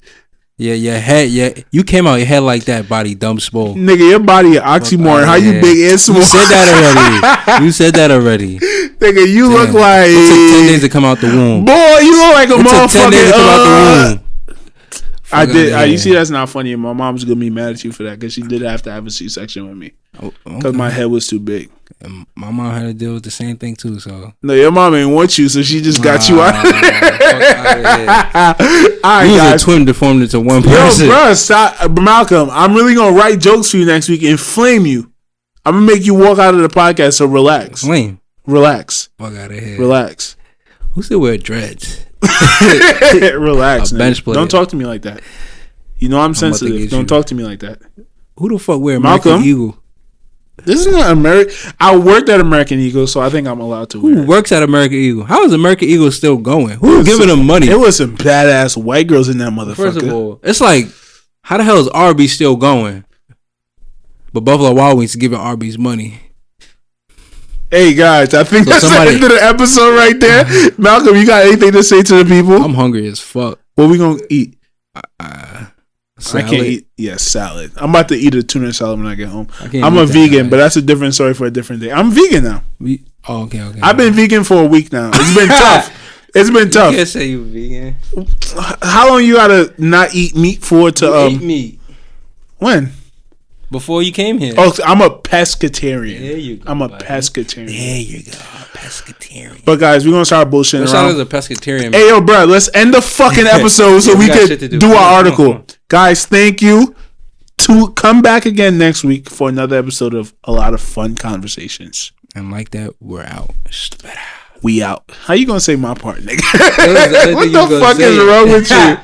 Yeah, your head. You came out your head like that, body dumb swole. Nigga, your body an oxymoron. How you big and small? You said that already. Nigga, you look like it took 10 days to come out the womb. Boy, you look like a motherfucker. It took 10 days to come out the womb. I did. You see, that's not funny. And my mom's gonna be mad at you for that because she did have to have a C-section with me because my head was too big. And my mom had to deal with the same thing too. So no, your mom ain't want you, so she just got you out. Fuck out of here. You was a twin deformed into one person. Yo, bro, stop, Malcolm. I'm really gonna write jokes for you next week and flame you. I'm gonna make you walk out of the podcast. So relax. Flame. Relax. Fuck out of here. Relax. Who still wear dreads? Relax. Bench player. Don't talk to me like that. You know I'm sensitive. Don't talk to me like that. Who the fuck wear Malcolm? American Eagle? This is not American. I worked at American Eagle, so I think I'm allowed to wear it. Who works at American Eagle? How is American Eagle still going? Who's giving them money? It was some badass white girls in that motherfucker. First of all, it's like, how the hell is Arby's still going? But Buffalo Wild Wings is giving Arby's money. Hey guys, I think that's the end of the episode right there. Malcolm, you got anything to say to the people? I'm hungry as fuck. What we gonna eat? Salad. I can't eat. Yeah, salad. I'm about to eat a tuna salad when I get home. I'm a vegan, but that's a different story for a different day. I'm vegan now. Okay. I've been vegan for a week now. It's been tough. It's been tough. You can't say you vegan. How long you gotta not eat meat for to eat meat? When? Before you came here. Oh, I'm a pescatarian. There you go. I'm a pescatarian. There you go. Pescatarian. But guys, we're gonna start bullshitting What around. sounds a pescatarian? Hey yo, bro, let's end the fucking episode so we could do our article. Guys, thank you. To come back again next week for another episode of a lot of fun conversations. And like that, we're out. We out. How you gonna say my part, nigga? What the fuck is wrong with you?